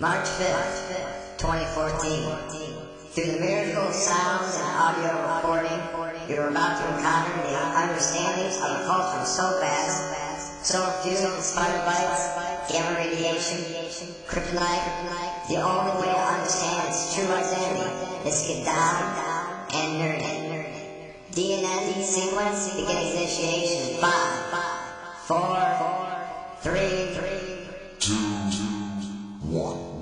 March 5th, 2014. Through the miracle of sound and audio recording, you're about to encounter the understandings of a culture so vast, so infused with spider bites, gamma radiation, kryptonite. The only way to understand its true identity is to get down and nerdy. DNN sequence begins initiation in 5, 4, 3, 2, 1.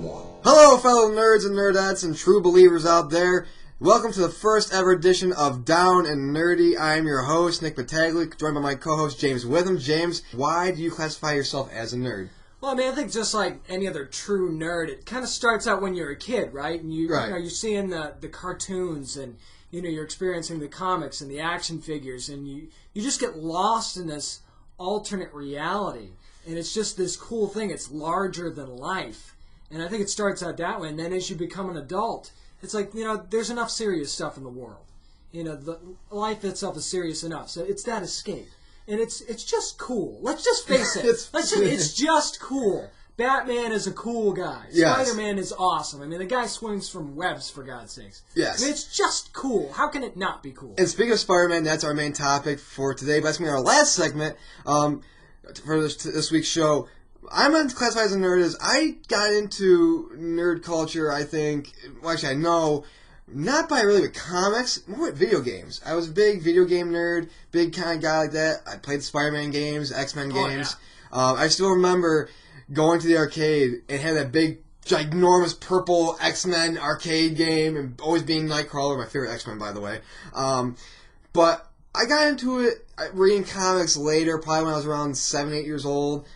Hello, fellow nerds and nerdettes and true believers out there. Welcome to the first ever edition of Down and Nerdy. I am your host, Nick Battaglia, joined by my co-host, James Witham. James, why do you classify yourself as a nerd? Well, I mean, I think just like any other true nerd, it kind of starts out when you're a kid, right? And you know, you're seeing the cartoons and, you know, you're experiencing the comics and the action figures, and you just get lost in this alternate reality. And it's just this cool thing. It's larger than life. And I think it starts out that way. And then as you become an adult, it's like, you know, there's enough serious stuff in the world. You know, the life itself is serious enough. So it's that escape. And it's just cool. Let's just face it. It's just cool. Batman is a cool guy. Yes. Spider-Man is awesome. I mean, the guy swings from webs, for God's sakes. Yes. I mean, it's just cool. How can it not be cool? And speaking of Spider-Man, that's our main topic for today. But that's going to be our last segment for this week's show. I'm going to classify as a nerd as I got into nerd culture, I think, well, actually I know, not by really with comics, more with video games. I was a big video game nerd, big kind of guy like that. I played the Spider-Man games, X-Men games. Yeah. I still remember going to the arcade and had that big, ginormous purple X-Men arcade game, and always being Nightcrawler, my favorite X-Men, by the way. But I got into it reading comics later, probably when I was around 7, 8 years old.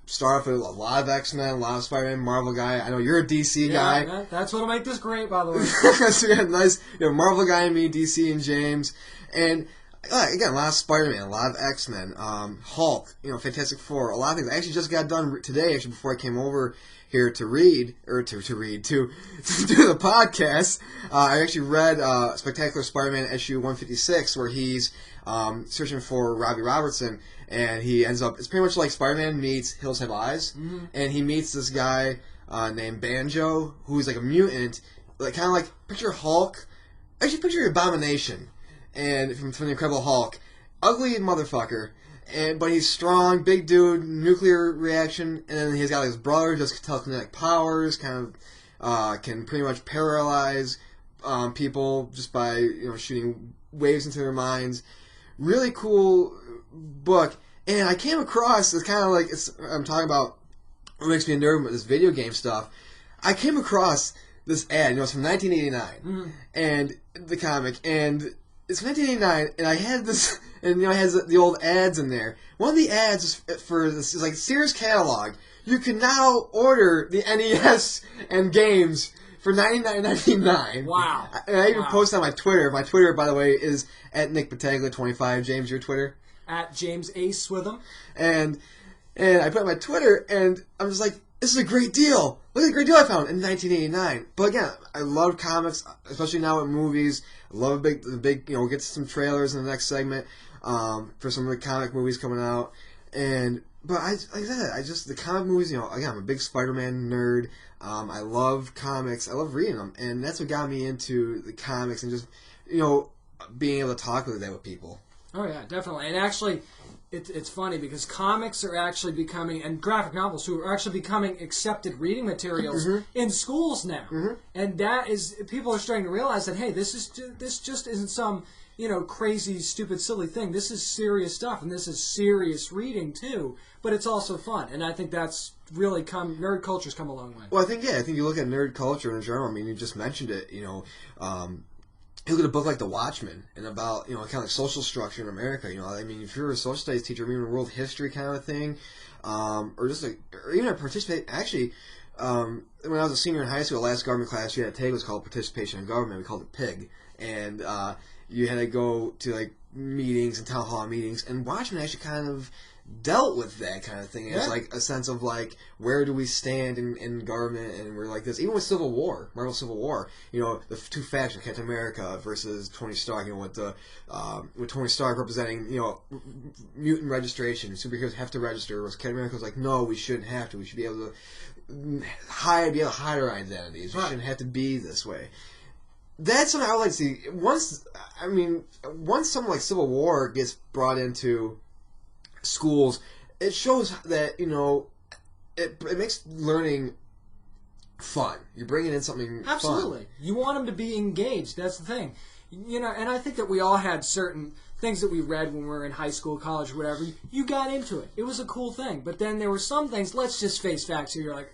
Started off with a lot of X-Men, a lot of Spider-Man, Marvel guy. I know you're a DC guy. Yeah, that's what'll make this great, by the way. So we had nice, Marvel guy and me, DC and James. And again, a lot of Spider-Man, a lot of X-Men, Hulk, Fantastic Four, a lot of things. I actually just got done today, actually, before I came over here to do the podcast. I actually read Spectacular Spider-Man issue 156, where he's searching for Robbie Robertson, and he ends up, it's pretty much like Spider-Man meets Hills Have Eyes, and he meets this guy named Banjo, who's like a mutant, like kind of like, picture Hulk, actually picture Abomination, and from the Incredible Hulk, ugly motherfucker, but he's strong, big dude, nuclear reaction, and then he's got like his brother, just telekinetic powers, kind of can pretty much paralyze people just by shooting waves into their minds. Really cool book, and I came across, it's kind of like, I'm talking about what makes me a nerd with this video game stuff. I came across this ad, it's from 1989, and the comic, and it's 1989, and I had this, and it has the old ads in there. One of the ads is for this is like Sears catalog. You can now order the NES and games for $99.99. Wow! And I even posted on my Twitter. My Twitter, by the way, is at Nick Battaglia 25. James, your Twitter? At James Ace Witham. And I put it on my Twitter, and I'm just like, this is a great deal. Look at the great deal I found in 1989. But again, I love comics, especially now with movies. I love the big, we'll get to some trailers in the next segment for some of the comic movies coming out. But like I said, the comic movies, again, I'm a big Spider-Man nerd. I love comics. I love reading them. And that's what got me into the comics and just, being able to talk with people. Oh, yeah, definitely. And actually, it's funny because comics are actually becoming, and graphic novels too, are actually becoming accepted reading materials in schools now. And that is, people are starting to realize that, hey, this just isn't some, crazy, stupid, silly thing. This is serious stuff, and this is serious reading too, but it's also fun. And I think that's really nerd culture's come a long way. Well, I think you look at nerd culture in general, I mean, you just mentioned it, you look at a book like The Watchmen and about, kind of like social structure in America, I mean, if you're a social studies teacher, or even world history kind of thing, or even a participate, actually, when I was a senior in high school, the last government class you had to take was called Participation in Government. We called it PIG. And, you had to go to, like, meetings and town hall meetings, and Watchmen actually kind of dealt with that kind of thing. It's like a sense of like, where do we stand in government, and we're like this. Even with Civil War, Marvel Civil War, the two factions, Captain America versus Tony Stark, with Tony Stark representing, mutant registration, superheroes have to register, whereas Captain America was like, no, we shouldn't have to, we should be able to be able to hide our identities. We shouldn't have to be this way. That's what I would like to see. Once something like Civil War gets brought into schools, it shows that, it makes learning fun. You're bringing in something Absolutely. fun. You want them to be engaged. That's the thing. And I think that we all had certain things that we read when we were in high school, college, or whatever. You got into it. It was a cool thing. But then there were some things, let's just face facts here, you're like,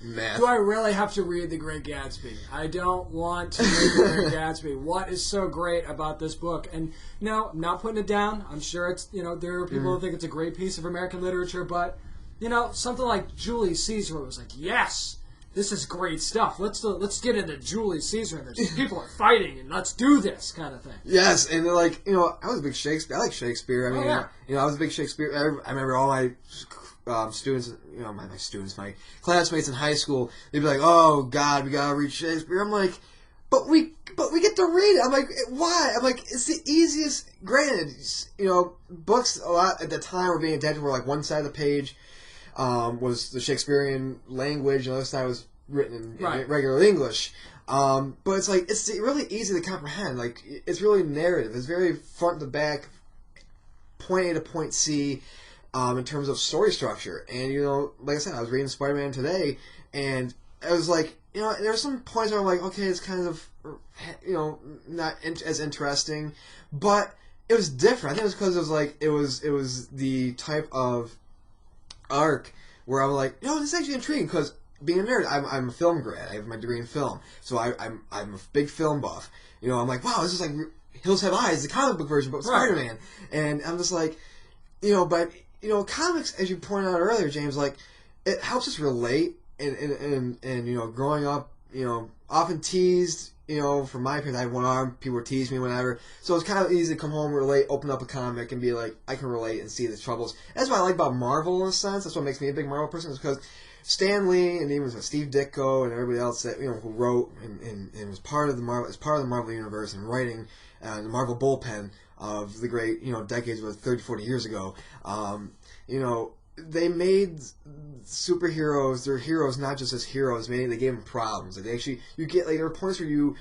Math. do I really have to read The Great Gatsby? I don't want to read The Great Gatsby. What is so great about this book? And no, I'm not putting it down. I'm sure it's, there are people who think it's a great piece of American literature, but, something like Julius Caesar was like, yes! This is great stuff. Let's get into Julius Caesar and there's people are fighting and let's do this kind of thing. Yes, and they're like, I was a big Shakespeare. I like Shakespeare. I mean, I was a big Shakespeare. I remember all my students, my classmates in high school. They'd be like, "Oh God, we gotta read Shakespeare." I'm like, but we get to read it. I'm like, why? I'm like, it's the easiest. Granted, books a lot at the time were being adapted where like one side of the page was the Shakespearean language, and the other side was written in regular English. But it's like, it's really easy to comprehend. Like, it's really narrative. It's very front to back, point A to point C, in terms of story structure. And, like I said, I was reading Spider-Man today, and I was like, there were some points where I'm like, okay, it's kind of, not as interesting, but it was different. I think it was because it was the type of arc where I'm like, this is actually intriguing because being a nerd, I'm a film grad. I have my degree in film, so I'm a big film buff. I'm like, wow, this is like Hills Have Eyes, the comic book version, but with Spider-Man. And I'm just like, but comics, as you pointed out earlier, James, like it helps us relate, and growing up, often teased. From my opinion, I have one arm, people would tease me, whatever. So it's kind of easy to come home, relate, open up a comic, and be like, I can relate and see the troubles. That's what I like about Marvel in a sense. That's what makes me a big Marvel person, is because Stan Lee and even Steve Ditko and everybody else that who wrote and was part of the Marvel universe and writing the Marvel bullpen of the great decades of 30, 40 years ago. They made superheroes, their heroes, not just as heroes, meaning they gave them problems. Like there were points where you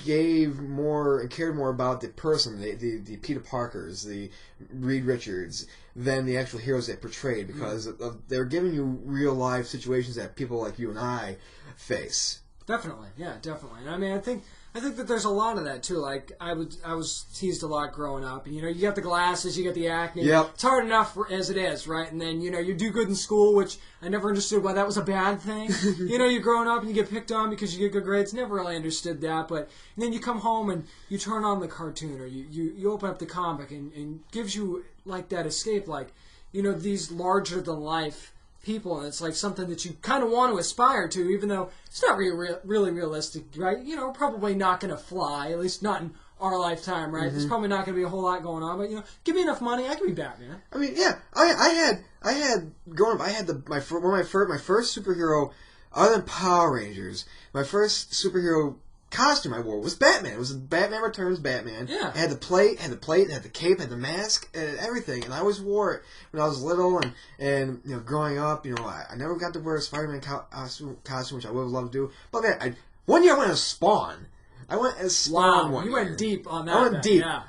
gave more and cared more about the person, the Peter Parkers, the Reed Richards, than the actual heroes they portrayed, because they're giving you real life situations that people like you and I face. Definitely, yeah, definitely. And I mean, I think that there's a lot of that too. Like I was teased a lot growing up. You got the glasses, you got the acne. Yep. It's hard enough as it is, right? And then you do good in school, which I never understood why that was a bad thing. You're growing up and you get picked on because you get good grades. Never really understood that. But and then you come home and you turn on the cartoon or you open up the comic and gives you like that escape, like these larger than life people, and it's like something that you kind of want to aspire to, even though it's not really realistic, right? Probably not going to fly, at least not in our lifetime, right? There's probably not going to be a whole lot going on, but give me enough money, I can be Batman. I mean, yeah, I had growing up, I had my first superhero, other than Power Rangers, my first superhero costume I wore was Batman. It was Batman Returns Batman. Yeah. It had the plate, had the cape, had the mask, and everything. And I always wore it when I was little, and growing up, I never got to wear a Spider-Man costume, which I would have loved to do. But man, one year I went as Spawn. I went as Spawn one year. You went deep on that. I went deep. Yeah.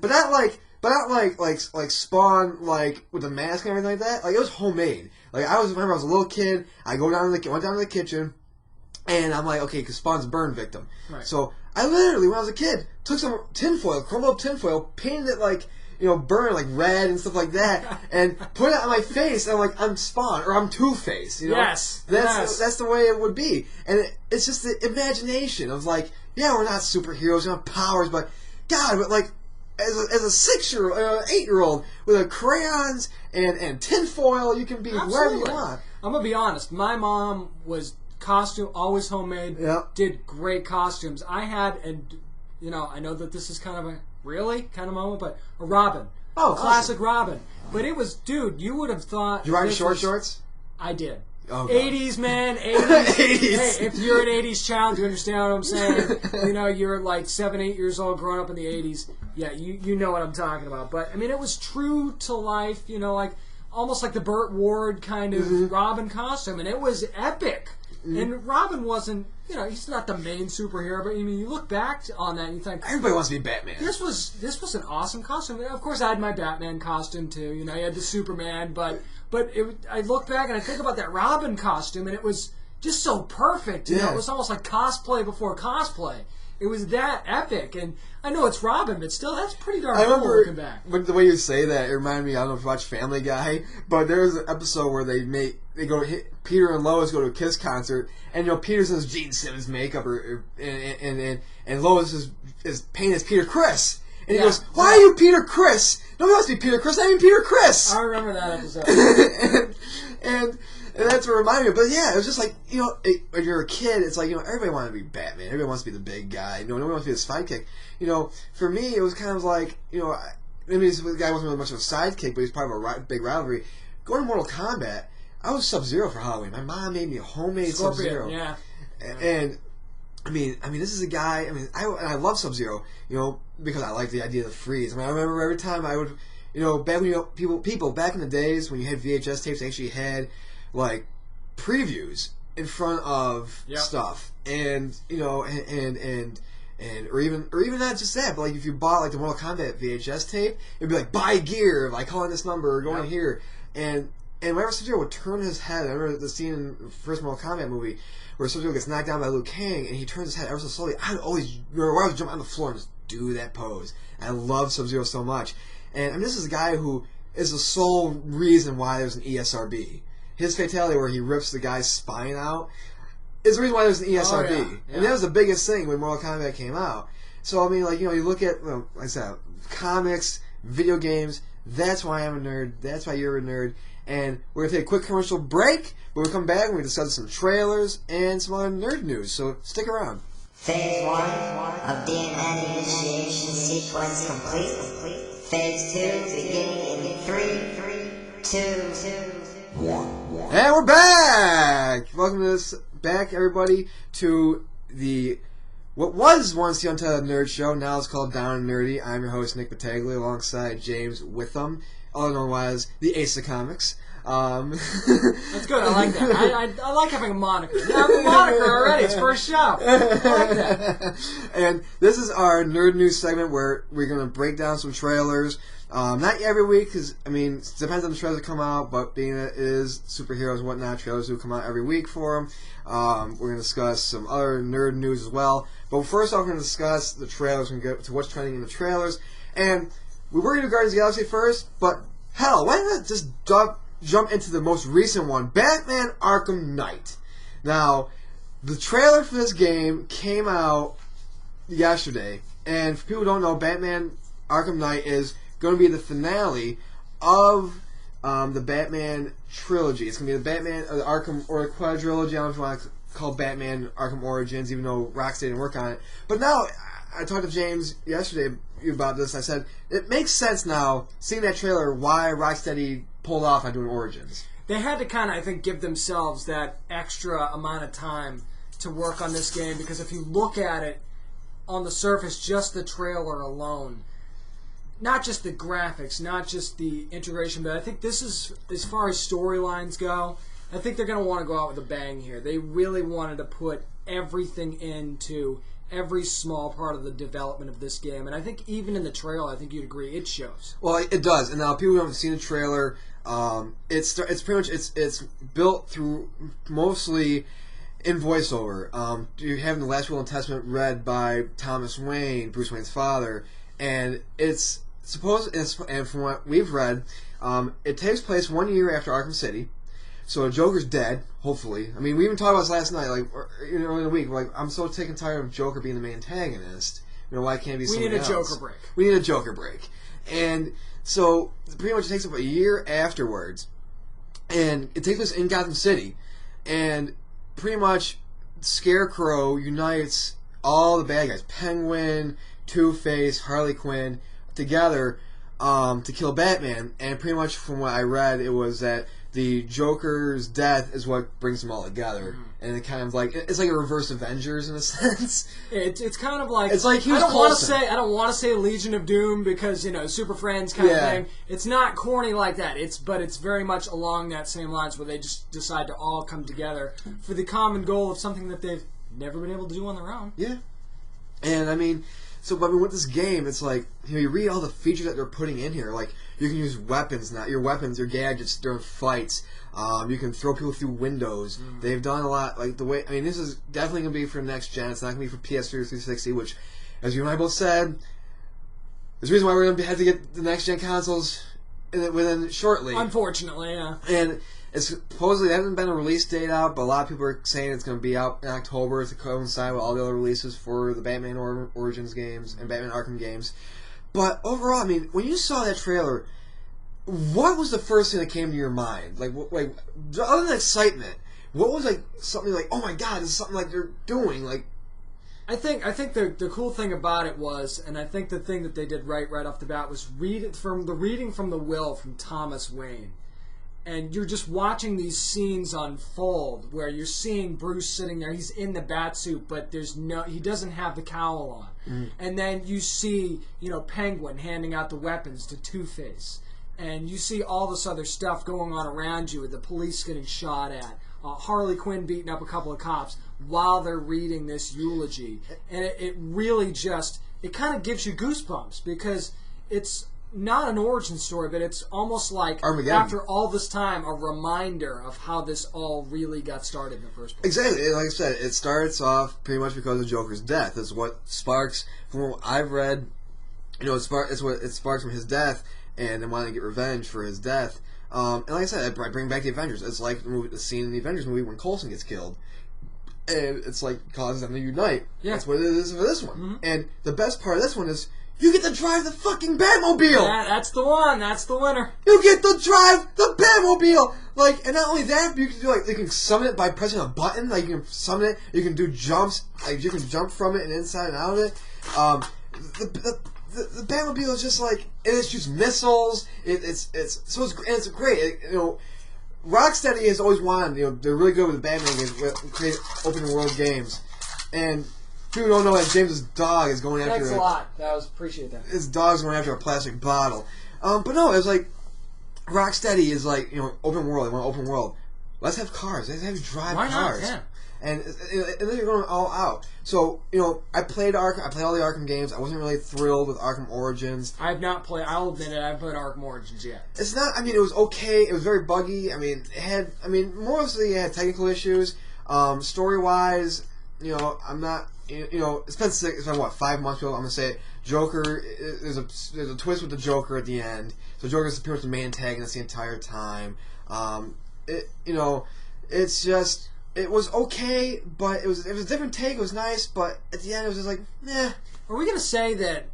But not like Spawn, like with the mask and everything like that. Like it was homemade. Like I remember I was a little kid. I went down to the kitchen. And I'm like, okay, because Spawn's a burn victim. Right. So I literally, when I was a kid, took some tinfoil, crumbled up tinfoil, painted it like, burn, like red and stuff like that, and put it on my face, and I'm like, I'm Spawn, or I'm Two-Face, Yes. That's the way it would be. And it's just the imagination of like, yeah, we're not superheroes, we don't have powers, but God, but like, as a 6-year-old, 8-year-old, with crayons and tinfoil, you can be wherever you want. I'm going to be honest, my mom was costume, always homemade, did great costumes. I had, and I know that this is kind of a moment, but a Robin. Oh, classic awesome. Robin. But it was, dude, you would have thought... Did you ride short shorts? I did. Oh, 80s, man, 80s. 80s. Hey, if you're an 80s child, you understand what I'm saying? You're like 7, 8 years old, growing up in the 80s. Yeah, you know what I'm talking about. But, I mean, it was true to life, like almost like the Burt Ward kind of Robin costume, and it was epic. And Robin wasn't, he's not the main superhero, but you look back on that and you think everybody wants to be Batman. This was an awesome costume. Of course, I had my Batman costume too. You had the Superman, but I look back and I think about that Robin costume, and it was just so perfect. It was almost like cosplay before cosplay. It was that epic, and I know it's Robin, but still, that's pretty darn cool looking back. But the way you say that, it reminded me. I don't know if you watch Family Guy, but there's an episode where Peter and Lois go to a Kiss concert, and Peter's in his Gene Simmons makeup, and Lois is painted as Peter Criss, and he goes, "Why are you Peter Criss? Nobody wants to be Peter Criss. I mean Peter Criss." I remember that episode. And that's what reminded me. But yeah, it was just like, when you're a kid, it's like, everybody wants to be Batman. Everybody wants to be the big guy. Nobody wants to be the sidekick. For me, it was kind of like, maybe this guy wasn't really much of a sidekick, but he's part of a big rivalry. Going to Mortal Kombat, I was Sub-Zero for Halloween. My mom made me a homemade Sub-Zero. Yeah. And I mean, this is a guy. I love Sub-Zero, because I like the idea of the freeze. I remember every time I would, back when people back in the days when you had VHS tapes, they actually had like previews in front of stuff, and or even not just that, but like if you bought like the Mortal Kombat VHS tape, it'd be like buy gear, like calling this number or going here, and whenever Sub-Zero would turn his head, I remember the scene in the first Mortal Kombat movie where Sub-Zero gets knocked down by Liu Kang, and he turns his head ever so slowly. I would jump on the floor and just do that pose. I love Sub-Zero so much, and this is a guy who is the sole reason why there's an ESRB. His fatality where he rips the guy's spine out is the reason why there's an ESRB. Oh, yeah. And that was the biggest thing when Mortal Kombat came out. So, you look at, like I said, comics, video games, that's why I'm a nerd, that's why you're a nerd. And we're going to take a quick commercial break, but we'll come back and we discuss some trailers and some other nerd news. So, stick around. Phase 1 of DNA initiation sequence complete. Phase 2 beginning in 3, 2, 1. And we're back! Welcome back, everybody, to what was once the Untitled Nerd Show. Now it's called Down and Nerdy. I'm your host, Nick Battaglia, alongside James Witham, also known as the Ace of Comics. That's good. I like that. I like having a moniker. You have a moniker already. It's first show. I like that. And this is our nerd news segment where we're going to break down some trailers. Not every week, because, it depends on the trailers that come out, but being that it is superheroes and whatnot, trailers do come out every week for them. We're going to discuss some other nerd news as well. But first off, we're going to discuss the trailers and get to what's trending in the trailers. And we were going to do Guardians of the Galaxy first, but hell, why not just jump into the most recent one, Batman Arkham Knight. Now, the trailer for this game came out yesterday, and for people who don't know, Batman Arkham Knight is going to be the finale of the Batman trilogy. It's going to be the Batman, the Arkham, or the quadrilogy. I don't know if you want to call it Batman Arkham Origins, even though Rocksteady didn't work on it. But now, I talked to James yesterday about this. I said, it makes sense now, seeing that trailer, why Rocksteady pulled off on doing Origins. They had to kind of, I think, give themselves that extra amount of time to work on this game, because if you look at it on the surface, just the trailer alone, not just the graphics, not just the integration, but I think this is, as far as storylines go, I think they're going to want to go out with a bang here. They really wanted to put everything into every small part of the development of this game, and I think even in the trailer, I think you'd agree, it shows. Well, it does, and now people who haven't seen the trailer, it's pretty much it's built through mostly in voiceover. You have the Last Will and Testament read by Thomas Wayne, Bruce Wayne's father, and it's supposed, and from what we've read, it takes place 1 year after Arkham City. So Joker's dead, hopefully. We even talked about this last night, in the week. I'm so sick and tired of Joker being the main antagonist. Why can't it be somebody else? We need a Joker break. We need a Joker break. And so, pretty much it takes up a year afterwards. And it takes place in Gotham City. And pretty much Scarecrow unites all the bad guys. Penguin, Two-Face, Harley Quinn, together to kill Batman. And pretty much from what I read, it was that the Joker's death is what brings them all together, and it kind of like it's like a reverse Avengers in a sense. It's kind of like it's like he was I don't want to say Legion of Doom because Super Friends kind of thing. It's not corny like that. But it's very much along that same lines where they just decide to all come together for the common goal of something that they've never been able to do on their own. Yeah, and I mean. So, with this game, it's like, you read all the features that they're putting in here. Like, you can use weapons now. Your gadgets during fights. You can throw people through windows. They've done a lot. Like, this is definitely going to be for next gen. It's not going to be for PS3 or 360, which, as you and I both said, there's a reason why we're going to have to get the next gen consoles within shortly. Unfortunately, yeah. And it's supposedly there hasn't been a release date out, but a lot of people are saying it's going to be out in October to coincide with all the other releases for the Batman Origins games and Batman Arkham games. But overall, I mean, when you saw that trailer, what was the first thing that came to your mind? Like other than excitement, what was like something like, oh my god, this is something like they're doing? Like, I think the cool thing about it was, and I think the thing that they did right off the bat was reading from the will from Thomas Wayne. And you're just watching these scenes unfold where you're seeing Bruce sitting there. He's in the Batsuit, but he doesn't have the cowl on. And then you see, Penguin handing out the weapons to Two-Face. And you see all this other stuff going on around you with the police getting shot at. Harley Quinn beating up a couple of cops while they're reading this eulogy. And it really it kind of gives you goosebumps because it's not an origin story, but it's almost like Armageddon. After all this time, a reminder of how this all really got started in the first place. Exactly. Like I said, it starts off pretty much because of Joker's death. It's what sparks, from what I've read, it's what it sparks from his death and then wanting to get revenge for his death. And like I said, I bring back the Avengers. It's like the scene in the Avengers movie when Coulson gets killed. And it's like causes them to unite. Yeah. That's what it is for this one. Mm-hmm. And the best part of this one is you get to drive the fucking Batmobile! Yeah, that's the one. That's the winner. You get to drive the Batmobile! Like, and not only that, you can do you can summon it by pressing a button. Like, you can summon it. You can do jumps. Like, you can jump from it and inside and out of it. The Batmobile is just like it shoots missiles. It's great. Rocksteady has always wanted. They're really good with the Batman games, create open world games, and. People don't know that James's dog is going after. Thanks a lot. Appreciate that. His dog's going after a plastic bottle. But no, it was like Rocksteady is like open world. They want open world. Let's have cars. Let's have you drive cars. Why not? Yeah. And then you're going all out. So I played all the Arkham games. I wasn't really thrilled with Arkham Origins. I have not played. I'll admit it. I haven't played Arkham Origins yet. It's not. I mean, it was okay. It was very buggy. I mean, mostly it had technical issues. Story wise, I'm not. It's been what 5 months ago. I'm gonna say it. Joker. There's a twist with the Joker at the end. So Joker's pretty much the main antagonist the entire time. It's just it was okay, but it was a different take. It was nice, but at the end it was just like, meh. Are we gonna say that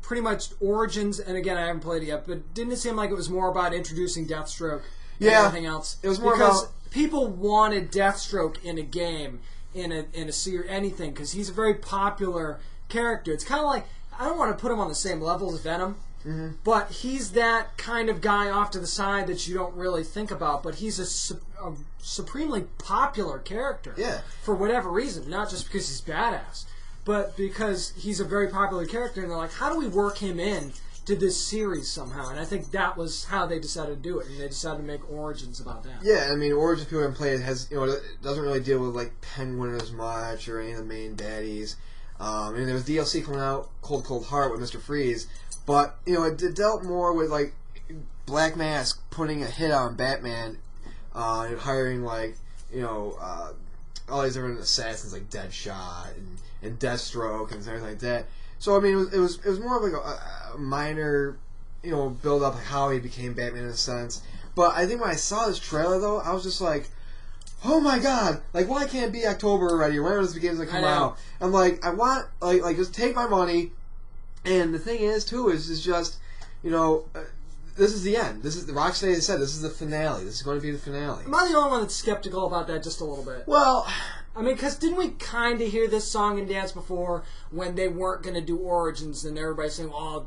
pretty much Origins? And again, I haven't played it yet, but didn't it seem like it was more about introducing Deathstroke than anything else? It was more because people wanted Deathstroke in a game. In a series, anything, because he's a very popular character. It's kind of like, I don't want to put him on the same level as Venom, but he's that kind of guy off to the side that you don't really think about, but he's a supremely popular character. Yeah. For whatever reason, not just because he's badass, but because he's a very popular character, and they're like, how do we work him in to this series somehow? And I think that was how they decided to do it, and they decided to make Origins about that. Yeah, I mean, Origins people haven't played it it doesn't really deal with like Penguin as much or any of the main baddies. And there was DLC coming out, Cold Heart with Mr. Freeze, but it dealt more with like Black Mask putting a hit on Batman, and hiring like all these different assassins like Deadshot and Deathstroke and everything like that. So I mean, it was more of like a minor, build up of how he became Batman in a sense. But I think when I saw this trailer though, I was just like, oh my god! Like, why can't it be October already? Whenever this game's gonna come out, I'm like, I want like just take my money. And the thing is too is just, this is the end. This is the Rocksteady said this is the finale. This is going to be the finale. Am I the only one that's skeptical about that just a little bit? Well, I mean, because didn't we kind of hear this song and dance before when they weren't going to do Origins, and everybody's saying, "Oh,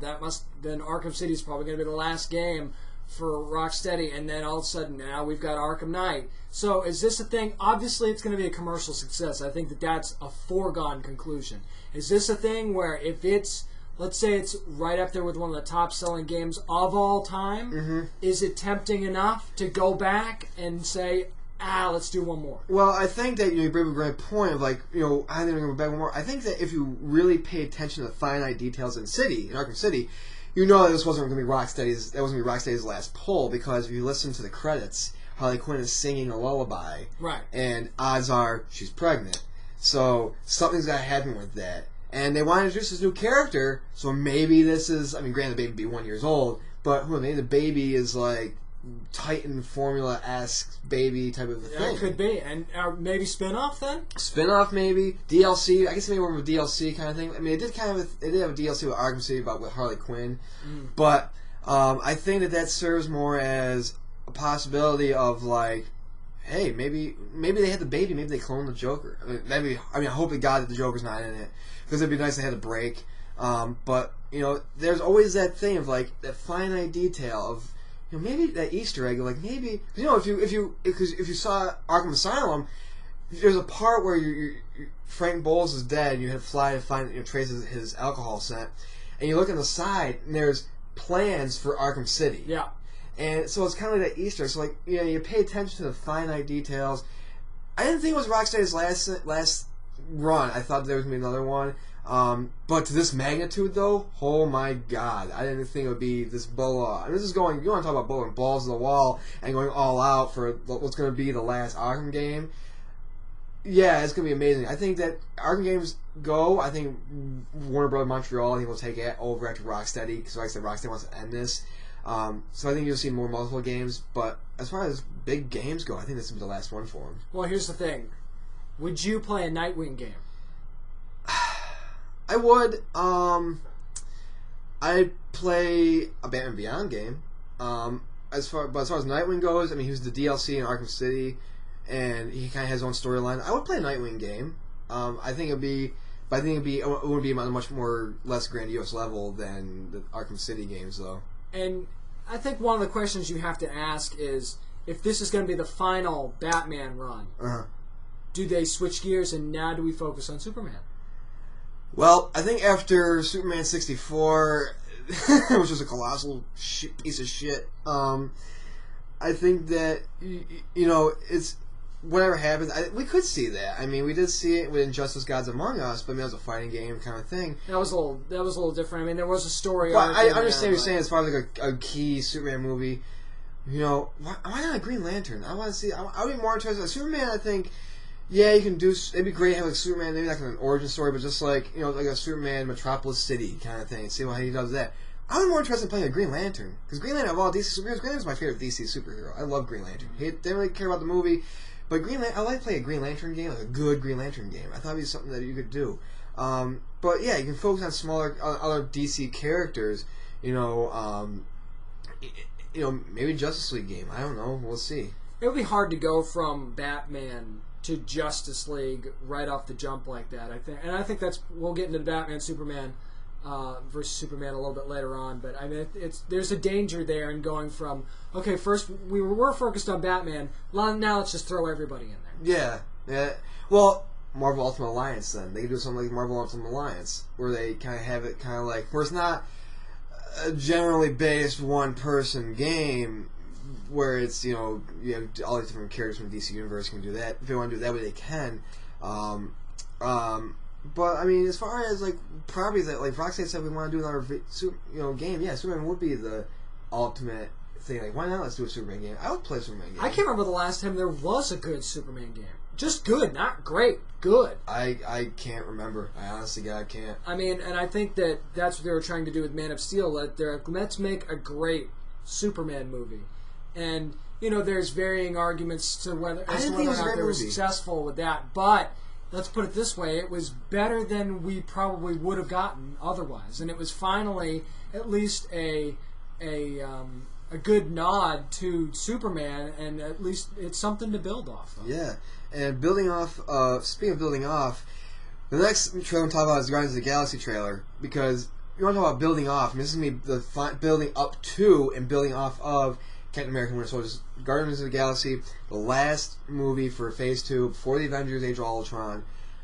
then Arkham City is probably going to be the last game for Rocksteady, and then all of a sudden now we've got Arkham Knight. So is this a thing? Obviously, it's going to be a commercial success. I think that that's a foregone conclusion. Is this a thing where if it's, let's say it's right up there with one of the top-selling games of all time, is it tempting enough to go back and say, let's do one more? Well, I think that you bring up a great point of like, I think we're going to go back one more. I think that if you really pay attention to the finite details in Arkham City, you know that this wasn't going to be Rocksteady's last pull, because if you listen to the credits, Harley Quinn is singing a lullaby, right? And odds are she's pregnant, so something's got to happen with that. And they want to introduce this new character, so maybe this is, granted the baby be 1 year old, but maybe the baby is like Titan Formula-esque baby type of a thing. It could be. And maybe spin-off then? Spin-off maybe. DLC. I guess maybe more of a DLC kind of thing. It did have a DLC with Arkham City with Harley Quinn. But I think that serves more as a possibility of like, hey, maybe they had the baby, maybe they cloned the Joker. I hope to God that the Joker's not in it, because it'd be nice to have a break. But there's always that thing of like that finite detail of maybe that Easter egg, like maybe if you saw Arkham Asylum, there's a part where Frank Bowles is dead, and you have to fly to find traces his alcohol scent, and you look on the side, and there's plans for Arkham City. Yeah. And so it's kind of like that Easter. So like you pay attention to the finite details. I didn't think it was Rocksteady's last run. I thought there was gonna be another one. But to this magnitude, though, oh my God, I didn't think it would be this blow. This is going. You want to talk about blowing balls to the wall and going all out for what's going to be the last Arkham game? Yeah, it's going to be amazing. I think that Arkham games go. I think Warner Bros. Montreal, I think will take it over after Rocksteady, because like I said, Rocksteady wants to end this. So I think you'll see more multiple games. But as far as big games go, I think this will be the last one for them. Well, here's the thing: would you play a Nightwing game? I would. I'd play a Batman Beyond game. As far as Nightwing goes, he was the DLC in Arkham City, and he kind of has his own storyline. I would play a Nightwing game. I think it would be on a much less grandiose level than the Arkham City games, though. And I think one of the questions you have to ask is, if this is going to be the final Batman run, do they switch gears and now do we focus on Superman? Well, I think after Superman 64, which was a colossal piece of shit, I think that, it's whatever happens. We could see that. We did see it with Injustice Gods Among Us, but that was a fighting game kind of thing. That was a little different. There was a story. Well, I understand what you're saying as far as like a key Superman movie. Why not a Green Lantern? I want to see. I would be more interested in Superman. I think. Yeah, you can do. It'd be great to have like Superman, maybe like an origin story, but just like like a Superman Metropolis City kind of thing. See how he does that. I'm more interested in playing a Green Lantern, because Green Lantern of all DC superheroes, Green Lantern's my favorite DC superhero. I love Green Lantern. He didn't really care about the movie, but I like to play a Green Lantern game, like a good Green Lantern game. I thought it'd be something that you could do. But yeah, you can focus on smaller other DC characters. Maybe Justice League game. I don't know. We'll see. It would be hard to go from Batman to Justice League right off the jump like that. I think that's. We'll get into Batman, Superman versus Superman a little bit later on. But there's a danger there in going from first we were focused on Batman. Now let's just throw everybody in there. Yeah. Well, Marvel Ultimate Alliance. Then they could do something like Marvel Ultimate Alliance, where they kind of have it kind of like where it's not a generally based one-person game. Where it's, you have all these different characters from the DC Universe can do that. If they want to do it that way, they can. But, as far as, like, properties that, like, Rocksteady said we want to do another, game, yeah, Superman would be the ultimate thing. Like, why not? Let's do a Superman game. I would play a Superman game. I can't remember the last time there was a good Superman game. Just good, not great. Good. I can't remember. I honestly, God, can't. And I think that's what they were trying to do with Man of Steel. Let's make a great Superman movie. And, there's varying arguments to whether or not they were successful with that. But, let's put it this way, it was better than we probably would have gotten otherwise. And it was finally at least a good nod to Superman, and at least it's something to build off of. Yeah. And speaking of building off, the next trailer I'm talking about is Guardians of the Galaxy trailer, because you want to talk about building off. I mean, this is me building up to and building off of Captain America: Winter Soldier. Guardians of the Galaxy, the last movie for Phase 2 before the Avengers: Age of Ultron.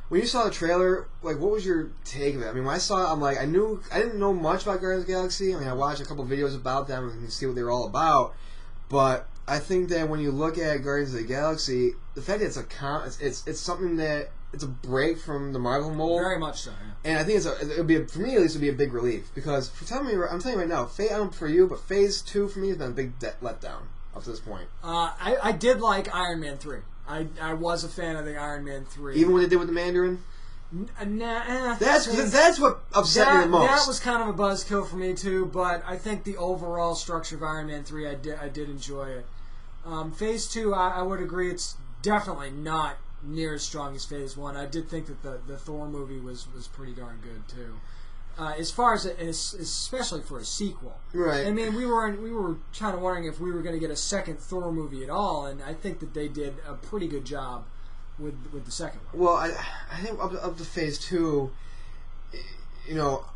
When you saw the trailer, like, what was your take of it? I mean, when I saw it, I'm like, I didn't know much about Guardians of the Galaxy. I mean, I watched a couple of videos about them and see what they were all about. But I think that when you look at Guardians of the Galaxy, the fact that it's something that it's a break from the Marvel mold. Very much so. Yeah. And I think for me at least, it would be a big relief because I'm telling you right now, I don't know for you, but Phase 2 for me has been a big letdown up to this point. I did like Iron Man 3. I was a fan of the Iron Man 3. Even what they did with the Mandarin? That's what upset me the most. That was kind of a buzzkill for me too, but I think the overall structure of Iron Man 3, I did enjoy it. Phase 2, I would agree, it's definitely not near as strong as Phase 1. I did think that the Thor movie was pretty darn good too. As far as especially for a sequel, right? I mean, we were kind of wondering if we were going to get a second Thor movie at all, and I think that they did a pretty good job with the second one. Well, I think up to Phase 2,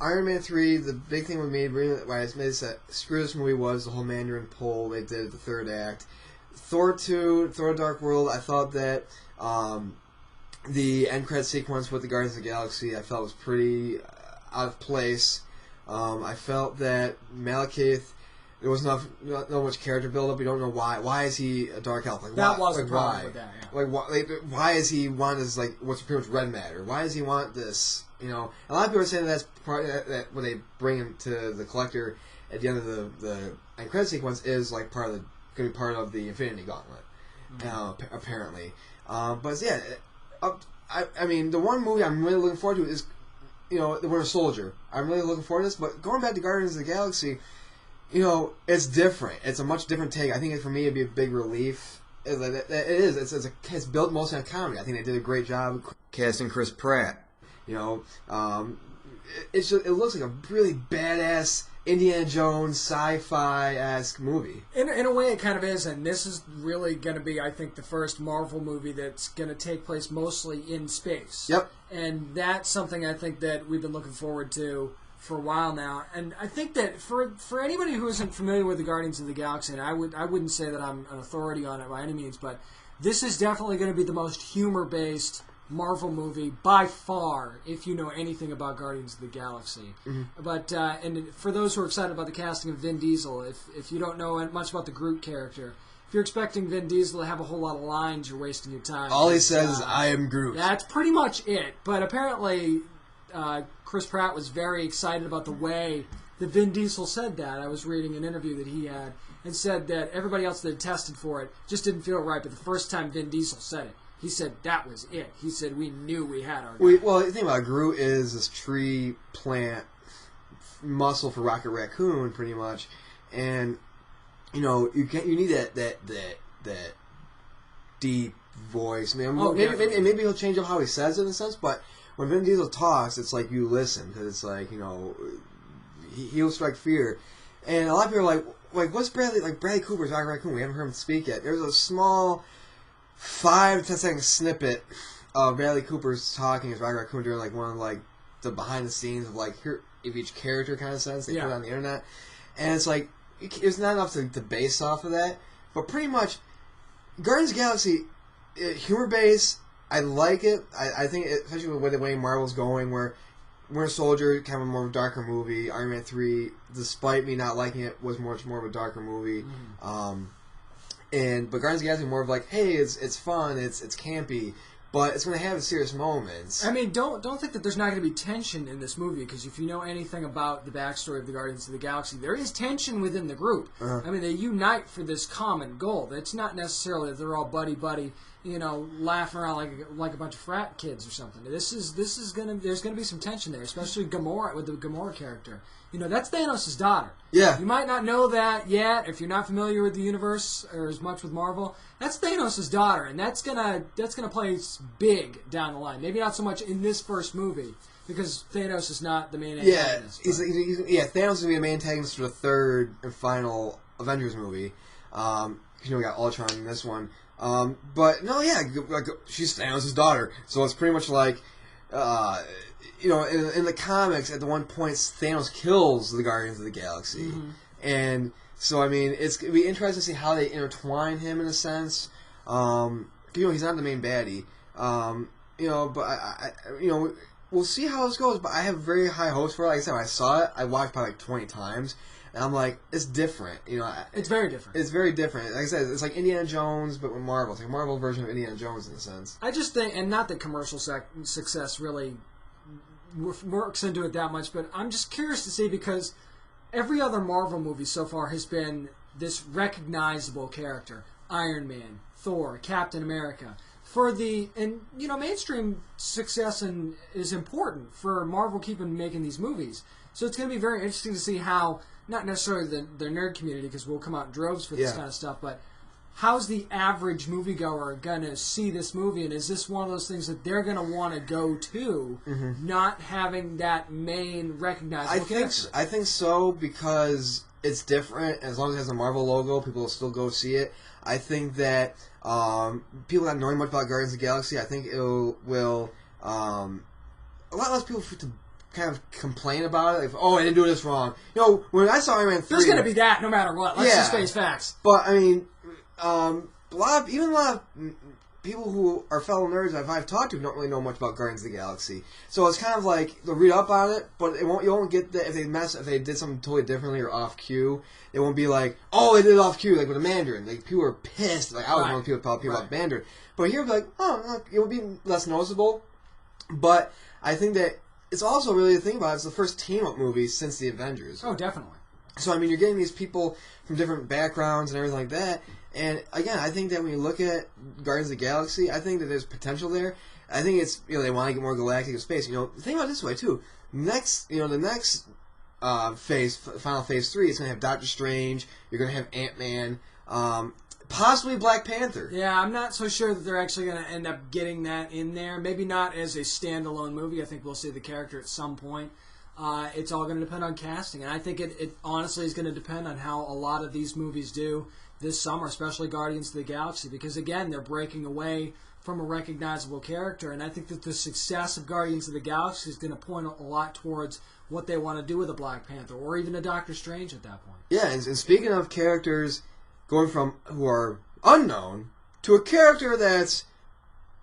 Iron Man 3, the big thing with me, why it made that screw this movie was the whole Mandarin pull they did at the third act. Thor 2, Thor: Dark World, I thought that the end credit sequence with the Guardians of the Galaxy, I felt was pretty out of place. I felt that Malekith, there was not much character build-up. We don't know why. Why is he a dark elf? Like, that why, was a problem with that. Yeah. Why does he want this? Like, what's pretty much red matter? Why does he want this? A lot of people are saying that's part that when they bring him to the Collector at the end of the end credit sequence is like going to be part of the Infinity Gauntlet, apparently. But yeah, I mean, the one movie I'm really looking forward to is the Winter Soldier. I'm really looking forward to this. But going back to Guardians of the Galaxy, it's different. It's a much different take. I think for me it'd be a big relief. It is. It's built mostly on comedy. I think they did a great job casting Chris Pratt. It looks like a really badass Indiana Jones sci-fi-esque movie. In a way, it kind of is, and this is really going to be, I think, the first Marvel movie that's going to take place mostly in space. Yep. And that's something I think that we've been looking forward to for a while now. And I think that for anybody who isn't familiar with the Guardians of the Galaxy, and I wouldn't say that I'm an authority on it by any means, but this is definitely going to be the most humor-based Marvel movie by far, if you know anything about Guardians of the Galaxy. Mm-hmm. But and for those who are excited about the casting of Vin Diesel, if you don't know much about the Groot character, if you're expecting Vin Diesel to have a whole lot of lines, you're wasting your time. All he says is, "I am Groot." That's pretty much it. But apparently, Chris Pratt was very excited about the way that Vin Diesel said that. I was reading an interview that he had and said that everybody else that had tested for it just didn't feel right, but the first time Vin Diesel said it, he said that was it. He said we knew we had our guy. Well, the thing about Groot is this tree plant muscle for Rocket Raccoon, pretty much, and you need that deep voice. I mean, maybe he'll change up how he says it in a sense, but when Vin Diesel talks, it's like you listen because it's like he'll strike fear, and a lot of people are like what's Bradley Cooper's Rocket Raccoon? We haven't heard him speak yet. There's a small 5 to 10 second snippet of Bradley Cooper's talking as Rocket Raccoon during one of the behind the scenes of of each character kind of sense they put on the internet, and it's like it's not enough to base off of that, but pretty much Guardians of the Galaxy humor base. I like it. I think especially with the way Marvel's going, where Winter Soldier kind of a more darker movie. Iron Man 3, despite me not liking it, was much more of a darker movie. Mm. But Guardians of the Galaxy more of hey, it's fun, it's campy, but it's going to have serious moments. I mean, don't think that there's not going to be tension in this movie, because if you know anything about the backstory of the Guardians of the Galaxy, there is tension within the group. Uh-huh. I mean, they unite for this common goal. It's not necessarily that they're all buddy, laughing around like a bunch of frat kids or something. There's gonna be some tension there, especially Gamora with the Gamora character. That's Thanos' daughter. Yeah. You might not know that yet if you're not familiar with the universe or as much with Marvel. That's Thanos' daughter, and that's gonna play big down the line. Maybe not so much in this first movie, because Thanos is not the main antagonist. Yeah, Thanos is gonna be the main antagonist for the third and final Avengers movie. We got Ultron in this one. But no, yeah, she's Thanos' daughter, so it's pretty much in the comics, at the one point, Thanos kills the Guardians of the Galaxy. And so, I mean, it's going to be interesting to see how they intertwine him in a sense. He's not the main baddie. But we'll see how this goes. But I have very high hopes for it. Like I said, when I saw it, I watched probably like 20 times. And I'm like, it's different. It's very different. It's very different. Like I said, it's like Indiana Jones, but with Marvel. It's like a Marvel version of Indiana Jones in a sense. I just think, and not that commercial success really works into it that much, but I'm just curious to see, because every other Marvel movie so far has been this recognizable character. Iron Man, Thor, Captain America. Mainstream success is important for Marvel keeping making these movies. So it's going to be very interesting to see how, not necessarily the nerd community, because we'll come out in droves for this kind of stuff, but how's the average moviegoer going to see this movie, and is this one of those things that they're going to want to go to, not having that main recognizable character? I think so, because it's different. As long as it has a Marvel logo, people will still go see it. I think that people not knowing much about Guardians of the Galaxy, I think it will a lot less people to kind of complain about it. Like, oh, I didn't do this wrong. When I saw Iron Man 3... There's going to be that no matter what. Let's just face facts. But, I mean, a lot of people who are fellow nerds I've talked to don't really know much about Guardians of the Galaxy. So it's kind of like, they'll read up on it, but you won't get that if they did something totally differently or off cue. It won't be like, oh, they did it off cue, like with a Mandarin. Like, people are pissed. Like, I was one of the people about Mandarin. But here, like, oh, it would be less noticeable. But I think that it's also really the thing about it, it's the first team-up movie since the Avengers. Oh, definitely. So, I mean, you're getting these people from different backgrounds and everything like that. And, again, I think that when you look at Guardians of the Galaxy, I think that there's potential there. I think it's, they want to get more galactic in space. Think about it this way, too. The next phase, final phase 3, it's going to have Doctor Strange, you're going to have Ant-Man, possibly Black Panther. Yeah, I'm not so sure that they're actually going to end up getting that in there. Maybe not as a standalone movie. I think we'll see the character at some point. It's all going to depend on casting. And I think it honestly is going to depend on how a lot of these movies do this summer, especially Guardians of the Galaxy. Because, again, they're breaking away from a recognizable character. And I think that the success of Guardians of the Galaxy is going to point a lot towards what they want to do with a Black Panther or even a Doctor Strange at that point. Yeah, and speaking of characters going from who are unknown to a character that's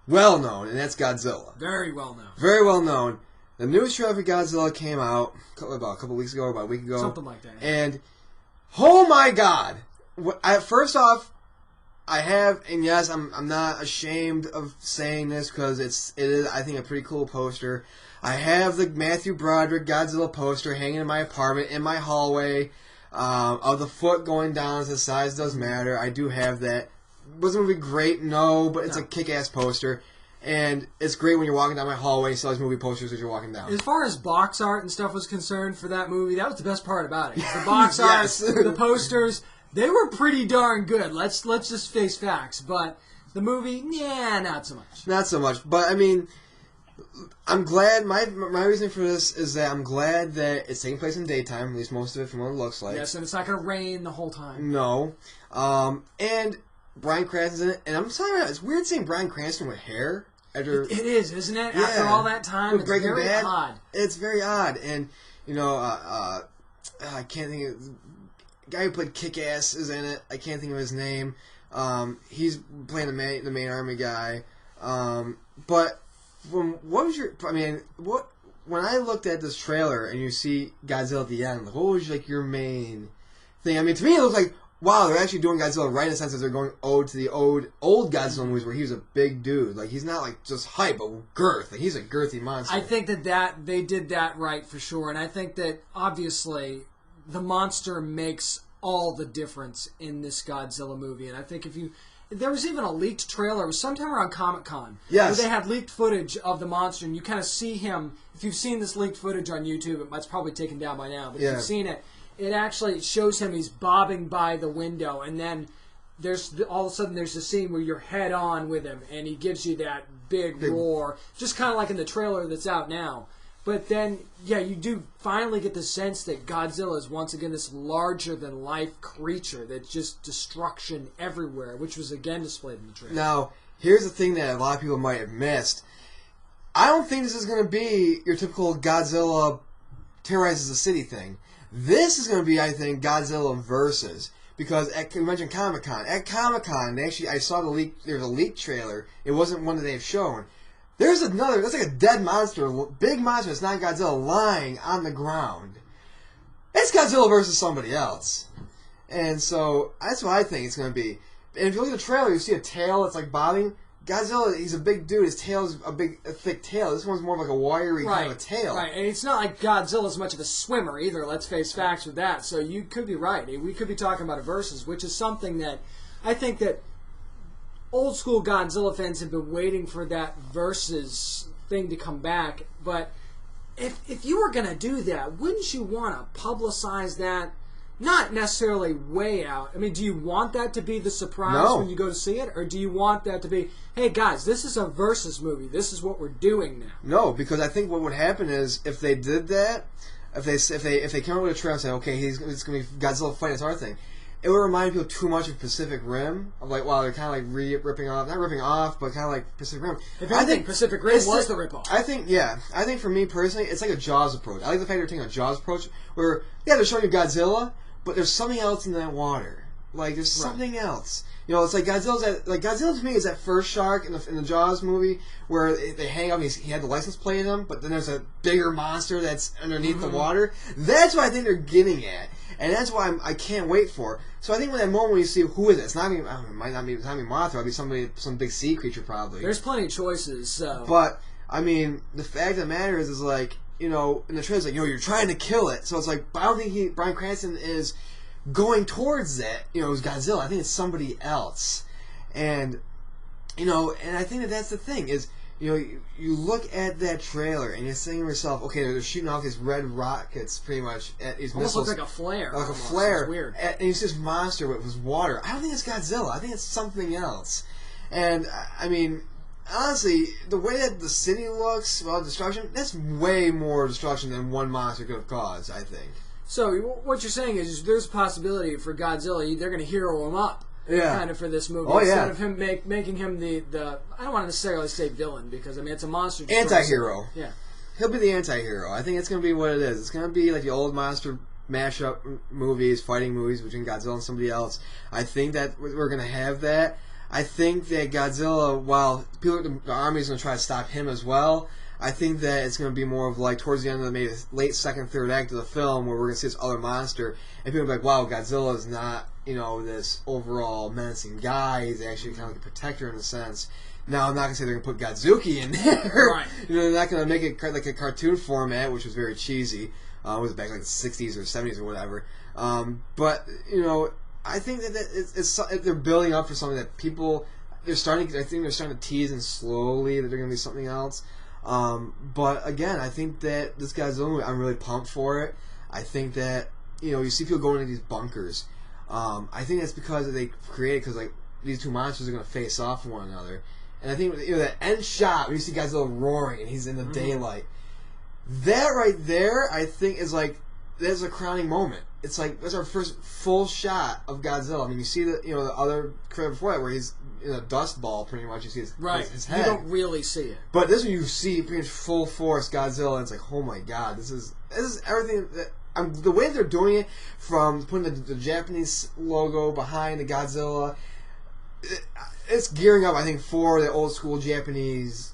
well known, and that's Godzilla. Very well known. Very well known. The news trailer for Godzilla came out about a couple weeks ago, or about a week ago. Something like that. And, oh my god! First off, I have, and yes, I'm not ashamed of saying this because it is, I think, a pretty cool poster. I have the Matthew Broderick Godzilla poster hanging in my apartment, in my hallway, of the foot going down, as the size does matter. I do have that. Was the movie great? No, but it's a kick-ass poster. And it's great when you're walking down my hallway and see all these movie posters as you're walking down. As far as box art and stuff was concerned for that movie, that was the best part about it. The box art, the posters, they were pretty darn good. Let's just face facts. But the movie, yeah, not so much. Not so much. But, I mean, I'm glad, my reason for this is that I'm glad that it's taking place in daytime, at least most of it from what it looks like. Yes, and it's not going to rain the whole time. No. And Bryan Cranston's in it. And I'm telling you, it's weird seeing Bryan Cranston with hair. It is, isn't it? Yeah. After all that time, it's very odd. It's very odd. And, I can't think of... The guy who played Kick-Ass is in it. I can't think of his name. He's playing the main army guy. But when I looked at this trailer and you see Godzilla at the end, like, what was your main thing? I mean, to me, it looks like, wow, they're actually doing Godzilla right in the sense that they're going ode to the old Godzilla movies where he was a big dude. Like, he's not, just hype, but girth. Like, he's a girthy monster. I think that they did that right for sure. And I think that, obviously, the monster makes all the difference in this Godzilla movie. And I think there was even a leaked trailer. It was sometime around Comic-Con. Yes. Where they had leaked footage of the monster, and you kind of see him. If you've seen this leaked footage on YouTube, it's probably taken down by now. But if you've seen it, it actually shows him, he's bobbing by the window, and then all of a sudden there's a scene where you're head on with him, and he gives you that big roar, just kind of like in the trailer that's out now. But then, yeah, you do finally get the sense that Godzilla is once again this larger-than-life creature that's just destruction everywhere, which was again displayed in the trailer. Now, here's the thing that a lot of people might have missed. I don't think this is going to be your typical Godzilla terrorizes the city thing. This is going to be, I think, Godzilla versus. Because you mentioned Comic-Con. At Comic-Con, actually, I saw there's a leak trailer. It wasn't one that they've shown. That's like a dead monster, big monster that's not Godzilla, lying on the ground. It's Godzilla versus somebody else. And so, that's what I think it's going to be. And if you look at the trailer, you see a tail that's like bobbing. Godzilla, he's a big dude. His tail's a thick tail. This one's more of like a wiry kind of a tail. Right, and it's not like Godzilla's much of a swimmer either. Let's face facts with that. So you could be right. We could be talking about a versus, which is something that I think that old school Godzilla fans have been waiting for that versus thing to come back. But if you were going to do that, wouldn't you want to publicize that? Not necessarily way out. I mean, do you want that to be the surprise when you go to see it? Or do you want that to be, hey guys, this is a versus movie. This is what we're doing now? No, because I think what would happen is if they did that, if they came up with a trailer and say, okay, it's going to be Godzilla fighting this other thing, it would remind people too much of Pacific Rim. Of like, wow, they're kind of like ripping off, not ripping off, but kind of like Pacific Rim. If anything, I think Pacific Rim was the ripoff. I think for me personally, it's like a Jaws approach. I like the fact they're taking a Jaws approach where, they're showing you Godzilla, but there's something else in that water. Like, there's something else. You know, it's like Godzilla to me is that first shark in the Jaws movie where they hang up and he had the license plate in him, but then there's a bigger monster that's underneath the water. That's what I think they're getting at. And that's why I can't wait for. So I think when that moment when you see who is it, it's not even, it might not be Mothra, it'll be some big sea creature probably. There's plenty of choices, so. But, I mean, the fact of the matter is like, you know, in the trailer, it's like, you're trying to kill it. So it's like, I don't think Bryan Cranston is going towards that, it was Godzilla. I think it's somebody else. And, and I think that's the thing, is, you look at that trailer and you're saying to yourself, okay, they're shooting off these red rockets pretty much at these almost missiles. Looks like a flare. Like almost. a flare. It's weird. And you see this monster with this water. I don't think it's Godzilla. I think it's something else. And, I mean, honestly, the way that the city looks, destruction, that's way more destruction than one monster could have caused, I think. So, what you're saying is there's a possibility for Godzilla, they're going to hero him up, kind of, for this movie. Instead of him making him the, I don't want to necessarily say villain, because, I mean, it's a monster. Anti-hero. Yeah. He'll be the anti-hero. I think it's going to be what it is. It's going to be like the old monster mashup movies, fighting movies between Godzilla and somebody else. I think that we're going to have that. I think that Godzilla, while the army is going to try to stop him as well, I think that it's going to be more of like towards the end of maybe the late second, third act of the film where we're going to see this other monster, and people will be like, wow, Godzilla is not, this overall menacing guy. He's actually kind of like a protector in a sense. Now, I'm not going to say they're going to put Godzuki in there. Right. They're not going to make it like a cartoon format, which was very cheesy. It was back like the 60s or 70s or whatever. But, I think that they're building up for something that people, I think they're starting to tease and slowly that they're going to be something else. But again, I think that this Godzilla movie, I'm really pumped for it. I think that, you see people going into these bunkers. I think that's because they created, because like these two monsters are going to face off with one another. And I think, that end shot, when you see Godzilla roaring and he's in the daylight, that right there, I think is like, that's a crowning moment. It's like, that's our first full shot of Godzilla. I mean, you see the other trailer before that where he's in a dust ball, pretty much. You see his head. You don't really see it. But this one you see pretty much full force Godzilla, and it's like, oh my god, this is everything that... the way they're doing it, from putting the Japanese logo behind the Godzilla, it's gearing up, I think, for the old school Japanese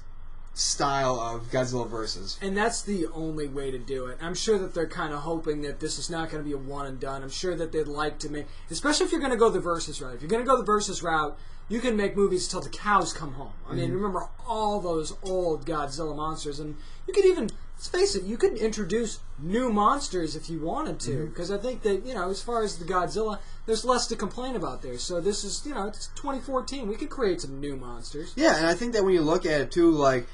style of Godzilla versus. And that's the only way to do it. I'm sure that they're kind of hoping that this is not going to be a one and done. I'm sure that they'd like to make, especially if you're going to go the versus route. If you're going to go the versus route, you can make movies till the cows come home. I mean, remember all those old Godzilla monsters, and you could even, let's face it, you could introduce new monsters if you wanted to, because I think that, as far as the Godzilla, there's less to complain about there. So this is, it's 2014. We could create some new monsters. Yeah, and I think that when you look at it, too, like,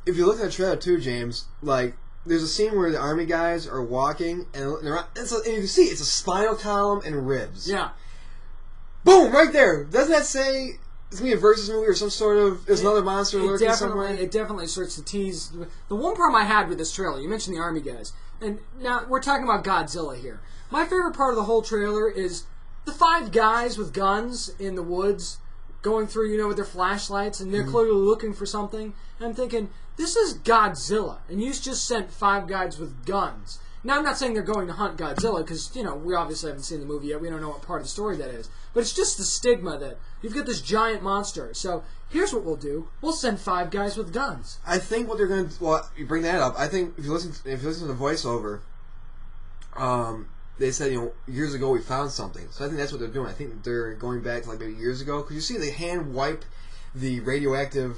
if you look at the trailer, too, James, like, there's a scene where the army guys are walking, and you can see it's a spinal column and ribs. Yeah. Boom! Right there! Doesn't that say it's going to be a versus movie or some sort of... There's another monster lurking somewhere? It definitely starts to tease... The one problem I had with this trailer, you mentioned the army guys, and now we're talking about Godzilla here. My favorite part of the whole trailer is the 5 guys with guns in the woods going through, with their flashlights, and they're clearly looking for something. And I'm thinking, this is Godzilla, and you just sent 5 guys with guns. Now, I'm not saying they're going to hunt Godzilla, because, we obviously haven't seen the movie yet. We don't know what part of the story that is. But it's just the stigma that you've got this giant monster. So, here's what we'll do. We'll send 5 guys with guns. I think what they're going to... Well, you bring that up. I think if you listen to the voiceover, they said, years ago we found something. So I think that's what they're doing. I think they're going back to, maybe years ago. Because you see they hand wipe the radioactive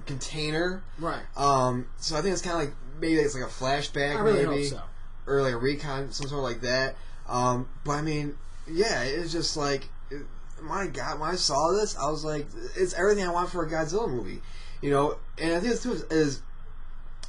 container. Right. So I think it's kind of like... Maybe it's like a flashback, I really maybe. hope so. Or like a recon, some sort of like that. But I mean, yeah, it's just like... My God, when I saw this, I was like, it's everything I want for a Godzilla movie. And I think too is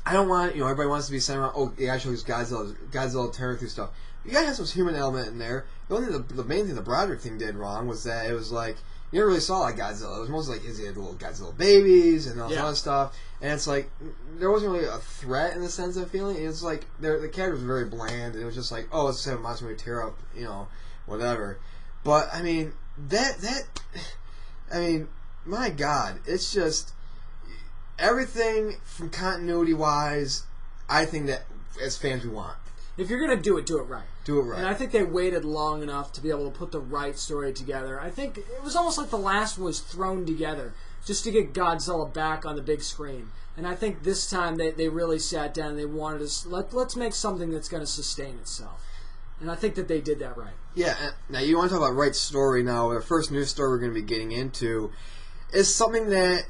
I don't want, everybody wants to be saying, oh, yeah, I show you Godzilla tearing through stuff. You gotta have some human element in there. The main thing the Broderick thing did wrong was that it was like, you never really saw like Godzilla. It was mostly like he had the little Godzilla babies and all this other stuff. And it's like, there wasn't really a threat in the sense of feeling. It's like, the character was very bland, and it was just like, oh, let's just have a monster movie tear up, whatever. But, I mean, my God, it's just everything from continuity-wise, I think that as fans we want. If you're going to do it right. Do it right. And I think they waited long enough to be able to put the right story together. I think it was almost like the last one was thrown together just to get Godzilla back on the big screen. And I think this time they really sat down and they wanted to, let's make something that's going to sustain itself. And I think that they did that right. Yeah, now you want to talk about right story now. The first news story we're going to be getting into is something that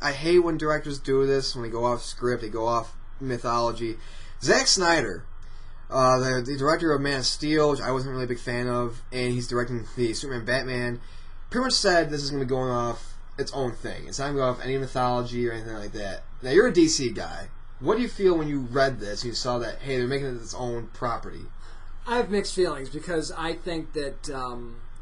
I hate when directors do this, when they go off script, they go off mythology. Zack Snyder, the director of Man of Steel, which I wasn't really a big fan of, and he's directing the Superman Batman, pretty much said this is going to be going off its own thing. It's not going to go off any mythology or anything like that. Now, you're a DC guy. What do you feel when you read this and you saw that, hey, they're making it its own property? I have mixed feelings because I think that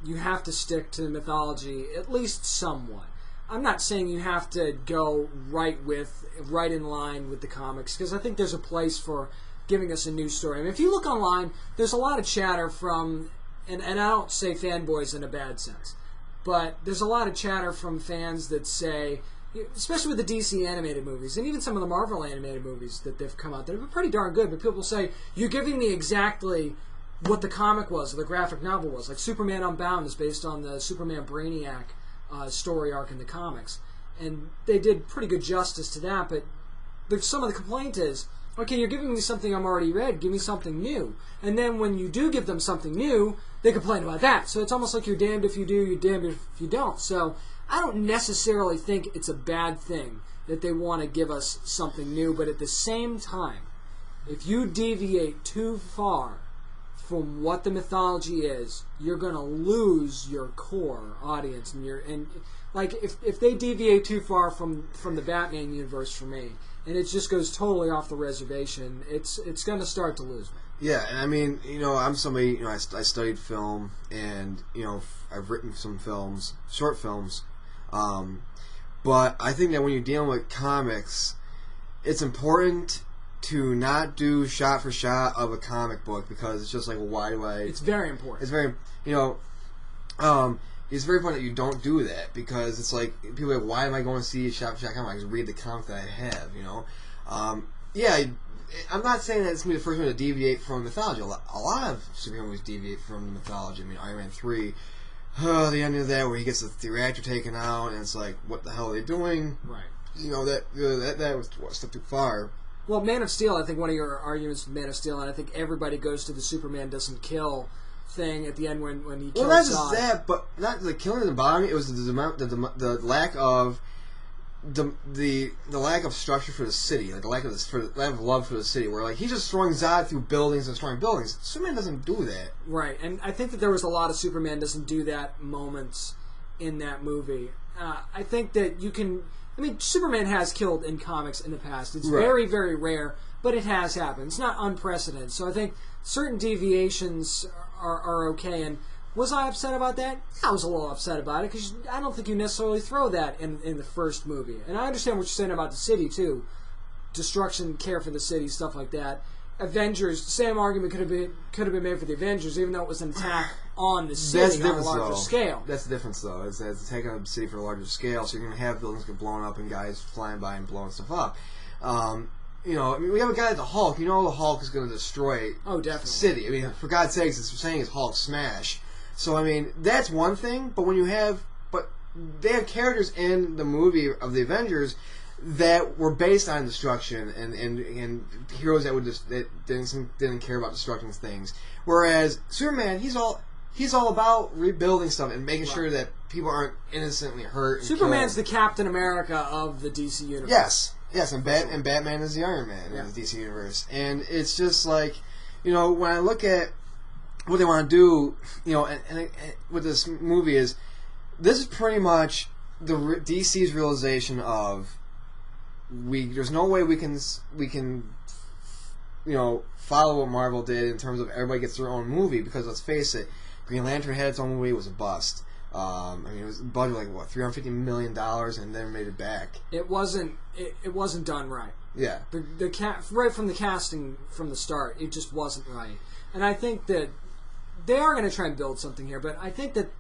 you have to stick to the mythology at least somewhat. I'm not saying you have to go right in line with the comics, because I think there's a place for giving us a new story. I mean, if you look online, there's a lot of chatter from, and I don't say fanboys in a bad sense, but there's a lot of chatter from fans that say, especially with the DC animated movies, and even some of the Marvel animated movies that they've come out that have been pretty darn good, but people say, you're giving me exactly what the comic was, or the graphic novel was. Like Superman Unbound is based on the Superman Brainiac story arc in the comics. And they did pretty good justice to that, but some of the complaint is, okay, you're giving me something I'm already read, give me something new. And then when you do give them something new, they complain about that. So it's almost like you're damned if you do, you're damned if you don't. So I don't necessarily think it's a bad thing that they want to give us something new, but at the same time, if you deviate too far from what the mythology is, you're going to lose your core audience. And like if they deviate too far from the Batman universe for me, and it just goes totally off the reservation, it's going to start to lose me. Yeah, and I mean, I'm somebody, I studied film, and, I've written some films, short films, but I think that when you're dealing with comics, it's important to not do shot for shot of a comic book, because it's just like, well, why do I... It's very important. It's very, it's very important that you don't do that, because it's like, people are like, why am I going to see a shot for shot comic? I just read the comic that I have, Yeah, I'm not saying that it's going to be the first one to deviate from mythology. A lot of superhero movies deviate from the mythology. I mean, Iron Man 3, the end of that, where he gets the reactor taken out, and it's like, what the hell are they doing? Right. That was a step too far. Well, Man of Steel, I think one of your arguments with Man of Steel, and I think everybody goes to the Superman doesn't kill thing at the end when he kills Zod. Well, not just that, but not the killing in the bottom. It was the lack of the lack of structure for the city, like the lack of love for the city, where like he's just throwing Zod through buildings and destroying buildings. Superman doesn't do that. Right, and I think that there was a lot of Superman doesn't do that moments in that movie. I think that you can... I mean, Superman has killed in comics in the past. It's very, very rare, but it has happened. It's not unprecedented. So I think certain deviations are okay. And was I upset about that? I was a little upset about it, because I don't think you necessarily throw that in the first movie. And I understand what you're saying about the city, too. Destruction, care for the city, stuff like that. Avengers, same argument could have been made for the Avengers, even though it was an attack on the city on a larger scale. That's the difference, though. It's attacking on the city for a larger scale, so you're going to have buildings get blown up and guys flying by and blowing stuff up. We have a guy like the Hulk. You know the Hulk is going to destroy definitely. the city. I mean, for God's sakes, it's saying it's Hulk smash. So, I mean, that's one thing, but when you have... But they have characters in the movie of the Avengers that were based on destruction and heroes that didn't care about destructing things. Whereas Superman, he's all about rebuilding stuff and making sure that people aren't innocently hurt. And Superman's killed. the Captain America of the DC universe. Yes, and Batman is the Iron Man in the DC universe. And it's just like, when I look at what they want to do, and with this movie is, this is pretty much the DC's realization of there's no way we can follow what Marvel did in terms of everybody gets their own movie, because let's face it, Green Lantern had its own movie, it was a bust. It was budget $350 million and then made it back. It wasn't done right. Yeah. Right from the casting from the start, it just wasn't right. And I think that they are going to try and build something here, but I think that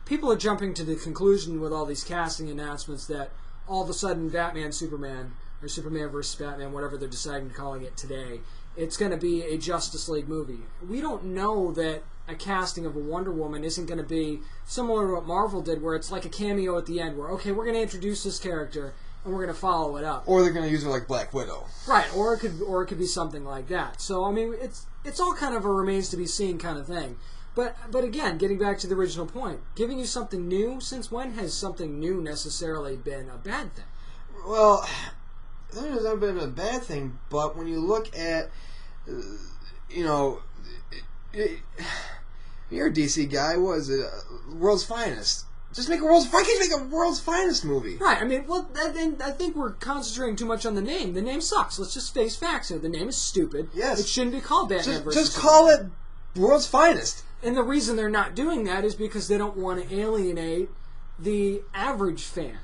people are jumping to the conclusion with all these casting announcements that all of a sudden Batman, Superman, or Superman versus Batman, whatever they're deciding to calling it today, it's going to be a Justice League movie. We don't know that a casting of a Wonder Woman isn't going to be similar to what Marvel did, where it's like a cameo at the end, where, okay, we're going to introduce this character, and we're going to follow it up. Or they're going to use her like Black Widow. Right, or it could be something like that. So, I mean, it's all kind of a remains to be seen kind of thing. But again, getting back to the original point, giving you something new, since when has something new necessarily been a bad thing? Well, I think it's never been a bad thing, but when you look at, you're a DC guy, what is it, World's Finest. Just make why can't you make a World's Finest movie? Right, I mean, well, I think we're concentrating too much on the name. The name sucks. Let's just face facts here. The name is stupid. Yes. It shouldn't be called Batman versus Just call it World's Finest. And the reason they're not doing that is because they don't want to alienate the average fan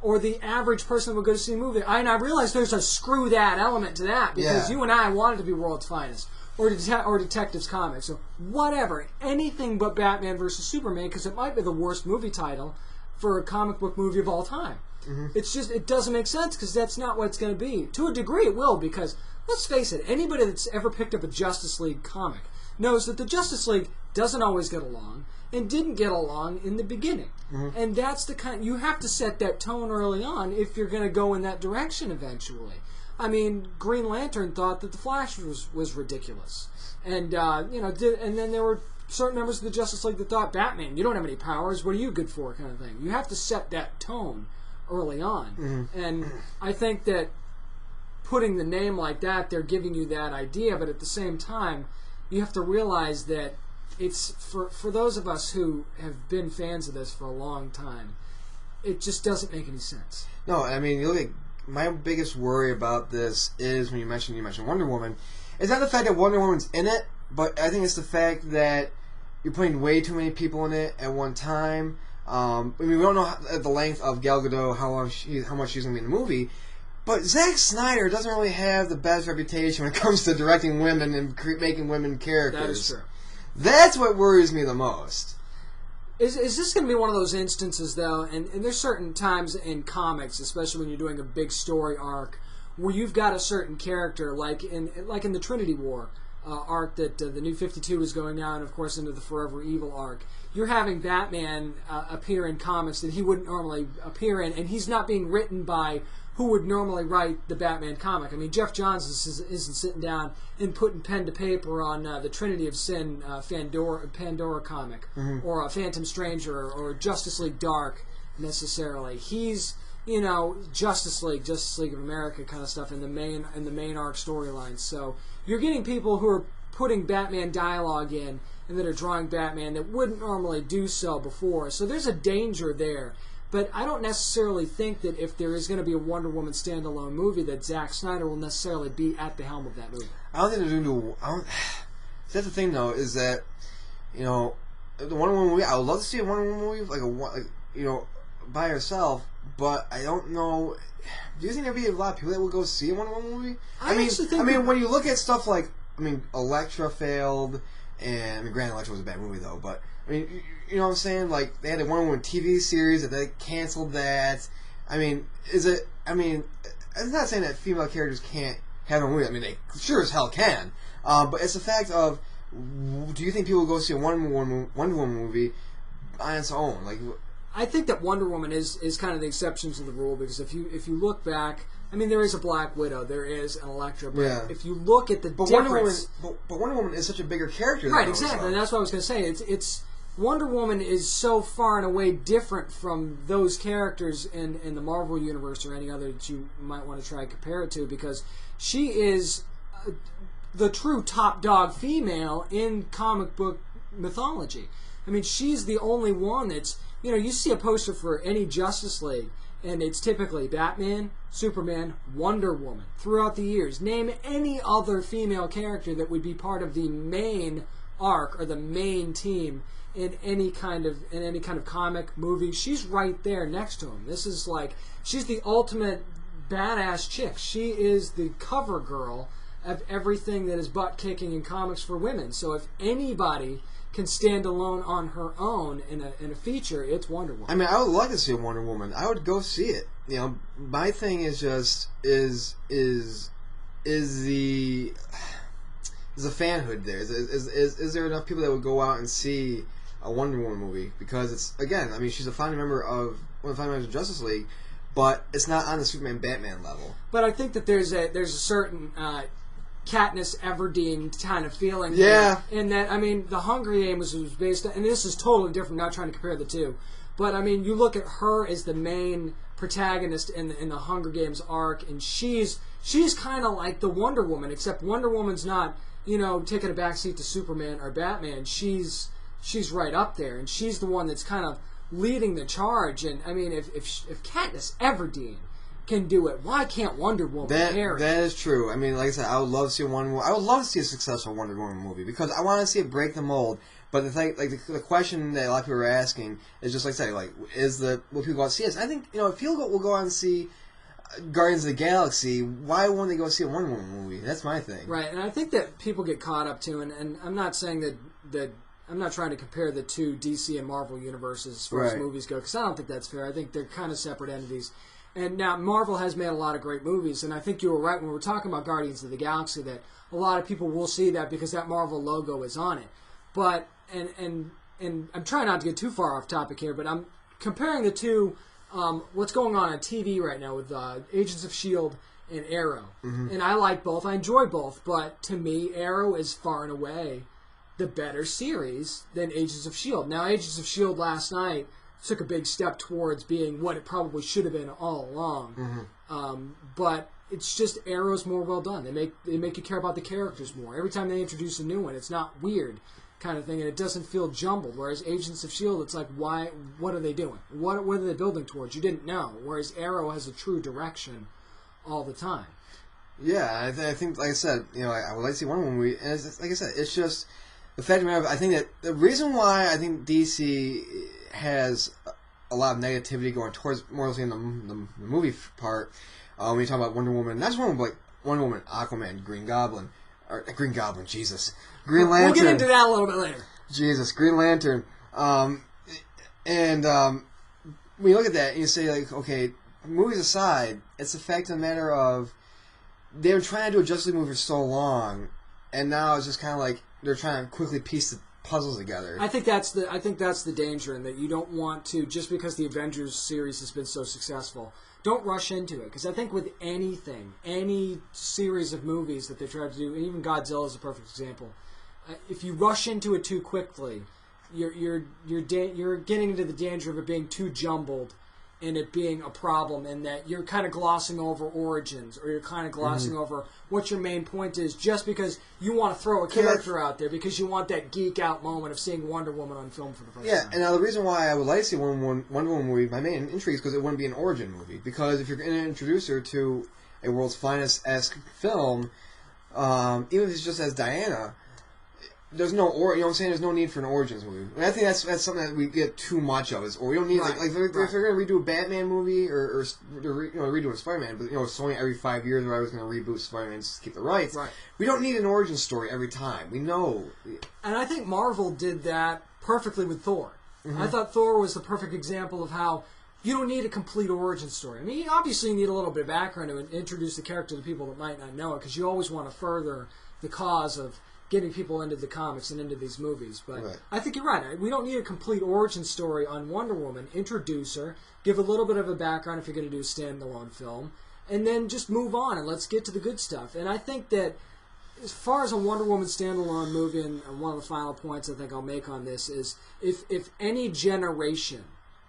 or the average person who would go to see a movie. I realize there's a screw that element to that, because you and I want it to be World's Finest or Detectives Comics. So whatever, anything but Batman versus Superman, because it might be the worst movie title for a comic book movie of all time. Mm-hmm. It's just, it doesn't make sense, because that's not what it's going to be. To a degree it will, because let's face it, anybody that's ever picked up a Justice League comic knows that the Justice League doesn't always get along and didn't get along in the beginning. Mm-hmm. And that's the kind, you have to set that tone early on if you're going to go in that direction eventually. I mean, Green Lantern thought that the Flash was ridiculous. And and then there were certain members of the Justice League that thought, Batman, you don't have any powers, what are you good for, kind of thing. You have to set that tone early on. Mm-hmm. And I think that putting the name like that, they're giving you that idea, but at the same time, you have to realize that it's for those of us who have been fans of this for a long time, it just doesn't make any sense. No, I mean, you look at my biggest worry about this is when you mentioned Wonder Woman. It's not the fact that Wonder Woman's in it, but I think it's the fact that you're putting way too many people in it at one time. I mean, we don't know the length of Gal Gadot, how much she's going to be in the movie. But Zack Snyder doesn't really have the best reputation when it comes to directing women and making women characters. That is true. That's what worries me the most. Is this going to be one of those instances, though, and there's certain times in comics, especially when you're doing a big story arc, where you've got a certain character, like in the Trinity War arc that the New 52 is going now, and of course into the Forever Evil arc. You're having Batman appear in comics that he wouldn't normally appear in, and he's not being written by who would normally write the Batman comic. I mean, Jeff Johns isn't sitting down and putting pen to paper on the Trinity of Sin Pandora comic, mm-hmm. or Phantom Stranger or Justice League Dark necessarily. He's Justice League of America kind of stuff in the main arc storylines. So you're getting people who are putting Batman dialogue in and that are drawing Batman that wouldn't normally do so before. So there's a danger there. But I don't necessarily think that if there is going to be a Wonder Woman standalone movie, that Zack Snyder will necessarily be at the helm of that movie. I don't think they're going to do. That's the thing, though, is that the Wonder Woman movie. I would love to see a Wonder Woman movie, by herself. But I don't know. Do you think there'd be a lot of people that would go see a Wonder Woman movie? I mean, when you look at stuff like I mean, Elektra failed, and I mean, granted, Elektra was a bad movie though, but I mean, you know what I'm saying? Like they had a Wonder Woman TV series that they canceled that. I mean, is it? I mean, it's not saying that female characters can't have a movie. I mean, they sure as hell can. But it's the fact of, do you think people will go see a Wonder Woman movie on its own? Like, I think that Wonder Woman is kind of the exception to the rule, because if you look back, I mean, there is a Black Widow, there is an Elektra, but if you look at the difference... But Wonder Woman is such a bigger character than right, exactly, and that's what I was going to say. It's Wonder Woman is so far and away different from those characters in the Marvel Universe or any other that you might want to try and compare it to, because she is the true top dog female in comic book mythology. I mean, she's the only one that's... You know, you see a poster for any Justice League, and it's typically Batman, Superman, Wonder Woman. Throughout the years, name any other female character that would be part of the main arc or the main team in any kind of comic movie. She's right there next to him. This is like, she's the ultimate badass chick. She is the cover girl of everything that is butt kicking in comics for women. So if anybody can stand alone on her own in a feature, it's Wonder Woman. I mean, I would like to see a Wonder Woman. I would go see it. You know, my thing is just is the fanhood there? Is there enough people that would go out and see a Wonder Woman movie? Because it's, again, I mean, she's a founding member of one of the founding members of Justice League, but it's not on the Superman Batman level. But I think that there's a certain Katniss Everdeen kind of feeling. Yeah. In that, I mean, the Hunger Games was based on, and this is totally different, not trying to compare the two, but I mean, you look at her as the main protagonist in the Hunger Games arc, and she's kind of like the Wonder Woman, except Wonder Woman's not, you know, taking a backseat to Superman or Batman. She's right up there, and she's the one that's kind of leading the charge. And I mean, if Katniss Everdeen can do it, why can't Wonder Woman carry it? That is true. I mean, like I said, I would love to see I would love to see a successful Wonder Woman movie, because I want to see it break the mold. But the thing, like the question that a lot of people are asking is just like say, like, will people go out and see this? I think, you know, if people will go out and see Guardians of the Galaxy, why won't they go see a Wonder Woman movie? That's my thing. Right, and I think that people get caught up to, and I'm not saying that I'm not trying to compare the two DC and Marvel universes as far as movies go, because I don't think that's fair. I think they're kind of separate entities. And now Marvel has made a lot of great movies, and I think you were right when we were talking about Guardians of the Galaxy that a lot of people will see that because that Marvel logo is on it. But and I'm trying not to get too far off topic here, but I'm comparing the two. What's going on TV right now with Agents of S.H.I.E.L.D. and Arrow. Mm-hmm. And I like both. I enjoy both. But to me, Arrow is far and away the better series than Agents of S.H.I.E.L.D. Now, Agents of S.H.I.E.L.D. last night took a big step towards being what it probably should have been all along. Mm-hmm. But it's just Arrow's more well done. They make you care about the characters more. Every time they introduce a new one, it's not weird kind of thing, and it doesn't feel jumbled. Whereas Agents of S.H.I.E.L.D., it's like, why? What are they doing? What are they building towards? You didn't know. Whereas Arrow has a true direction all the time. Yeah, I think, like I said, you know, I would like to see one movie, and it's, like I said, it's just the fact of the matter. I think that the reason why I think DC has a lot of negativity going towards mostly in the movie part, when you talk about Wonder Woman, not just Wonder Woman, but like Wonder Woman, Aquaman, Green Goblin, Jesus. Green Lantern. We'll get into that a little bit later. Jesus, Green Lantern. When you look at that and you say, like, okay, movies aside, it's the fact of the matter of they were trying to do a Justice League movie for so long, and now it's just kind of like they're trying to quickly piece the puzzles together. I think that's the danger, in that you don't want to, just because the Avengers series has been so successful, don't rush into it. Because I think with anything, any series of movies that they try to do, even Godzilla is a perfect example. If you rush into it too quickly, you're getting into the danger of it being too jumbled and it being a problem, and that you're kind of glossing over origins, or you're kind of glossing over what your main point is, just because you want to throw a character out there because you want that geek out moment of seeing Wonder Woman on film for the first time. Yeah, and now the reason why I would like to see Wonder Woman movie, my main intrigue is because it wouldn't be an origin movie. Because if you're going to introduce her to a world's finest-esque film, even if it's just as Diana, there's no you know what I'm saying? There's no need for an origins movie. And I think that's something that we get too much of. Or we don't need like if they're going to redo a Batman movie or redo a Spider-Man, but Sony every 5 years where I was going to reboot Spider-Man just to keep the rights. Right. We don't need an origin story every time. We know. And I think Marvel did that perfectly with Thor. I thought Thor was the perfect example of how you don't need a complete origin story. I mean, you obviously need a little bit of background to introduce the character to people that might not know it, because you always want to further the cause of getting people into the comics and into these movies. But I think you're right. We don't need a complete origin story on Wonder Woman. Introduce her, give a little bit of a background if you're going to do a standalone film, and then just move on and let's get to the good stuff. And I think that as far as a Wonder Woman standalone movie, and one of the final points I think I'll make on this is if any generation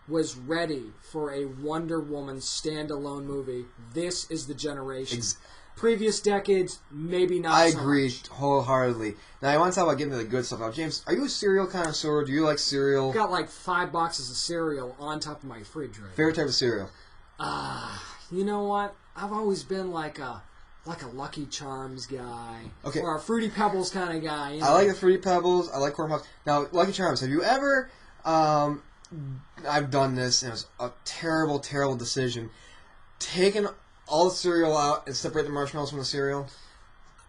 was ready for a Wonder Woman standalone movie, this is the generation. Previous decades, maybe not. I agree wholeheartedly. Now, I want to talk about getting to the good stuff. Now, James, are you a cereal connoisseur? Do you like cereal? I've got like 5 boxes of cereal on top of my refrigerator. Favorite type of cereal? You know what? I've always been like a Lucky Charms guy. Okay. Or a Fruity Pebbles kind of guy. I like the Fruity Pebbles. I like Corn Puffs. Now, Lucky Charms, have you ever... I've done this, and it was a terrible, terrible decision. Taken all the cereal out and separate the marshmallows from the cereal?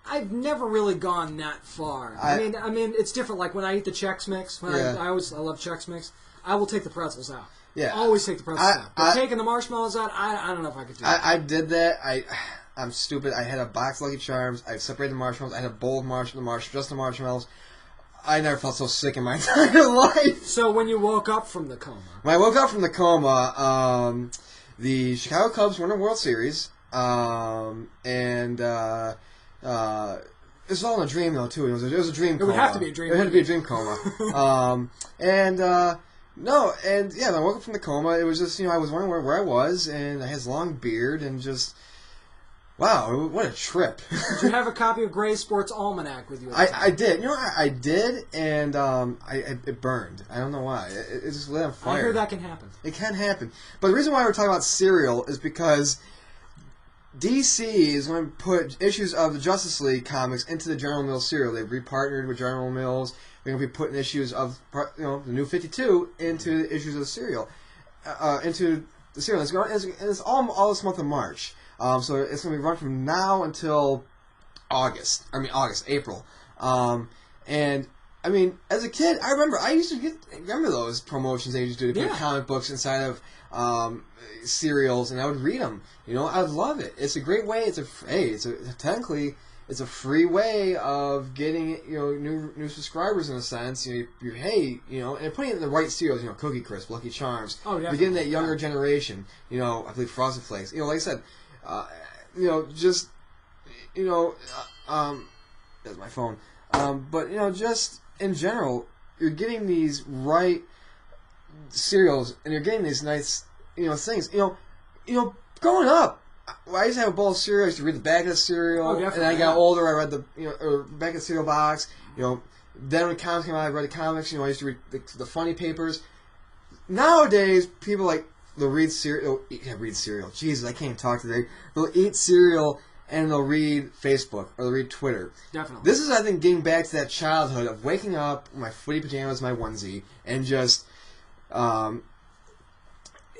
I've never really gone that far. I mean, it's different. Like when I eat the Chex Mix, I love Chex Mix. I will take the pretzels out. Yeah, always take the pretzels out. But taking the marshmallows out, I don't know if I could do that. I did that. I'm stupid. I had a box of Lucky Charms. I separated the marshmallows. I had a bowl of just the marshmallows. I never felt so sick in my entire life. So when you woke up from the coma? When I woke up from the coma, the Chicago Cubs won a World Series, and it was all in a dream, though, too. It was a dream coma. It would have to be a dream. It had to be a dream coma. When I woke up from the coma, it was just, I was wondering where I was, and I had this long beard, and just... Wow, what a trip. Did you have a copy of Gray's Sports Almanac with you? I did. I did, and it burned. I don't know why. It just lit on fire. I hear that can happen. It can happen. But the reason why we're talking about cereal is because DC is going to put issues of the Justice League comics into the General Mills cereal. They've repartnered with General Mills. They're going to be putting issues of the New 52 into the issues of the cereal. It's all this month of March. So it's going to be run from now until April. And, I mean, as a kid, I used to remember those promotions they used to do to put comic books inside of cereals, and I would read them. I would love it. It's a great way. Technically, it's a free way of getting new subscribers in a sense. And putting it in the right cereals. Cookie Crisp, Lucky Charms. Oh, yeah. You're getting that younger generation. I believe Frosted Flakes. Like I said. That's my phone. But just in general, you're getting these right cereals, and you're getting these nice, things. Growing up, I used to have a bowl of cereal. I used to read the back of the cereal, and I got older. I read the back of the cereal box. Then when comics came out, I read the comics. I used to read the funny papers. Nowadays, people they'll read cereal. Read cereal. Jesus, I can't even talk today. They'll eat cereal and they'll read Facebook or they'll read Twitter. Definitely. This is, I think, getting back to that childhood of waking up in my footy pajamas, my onesie, and just having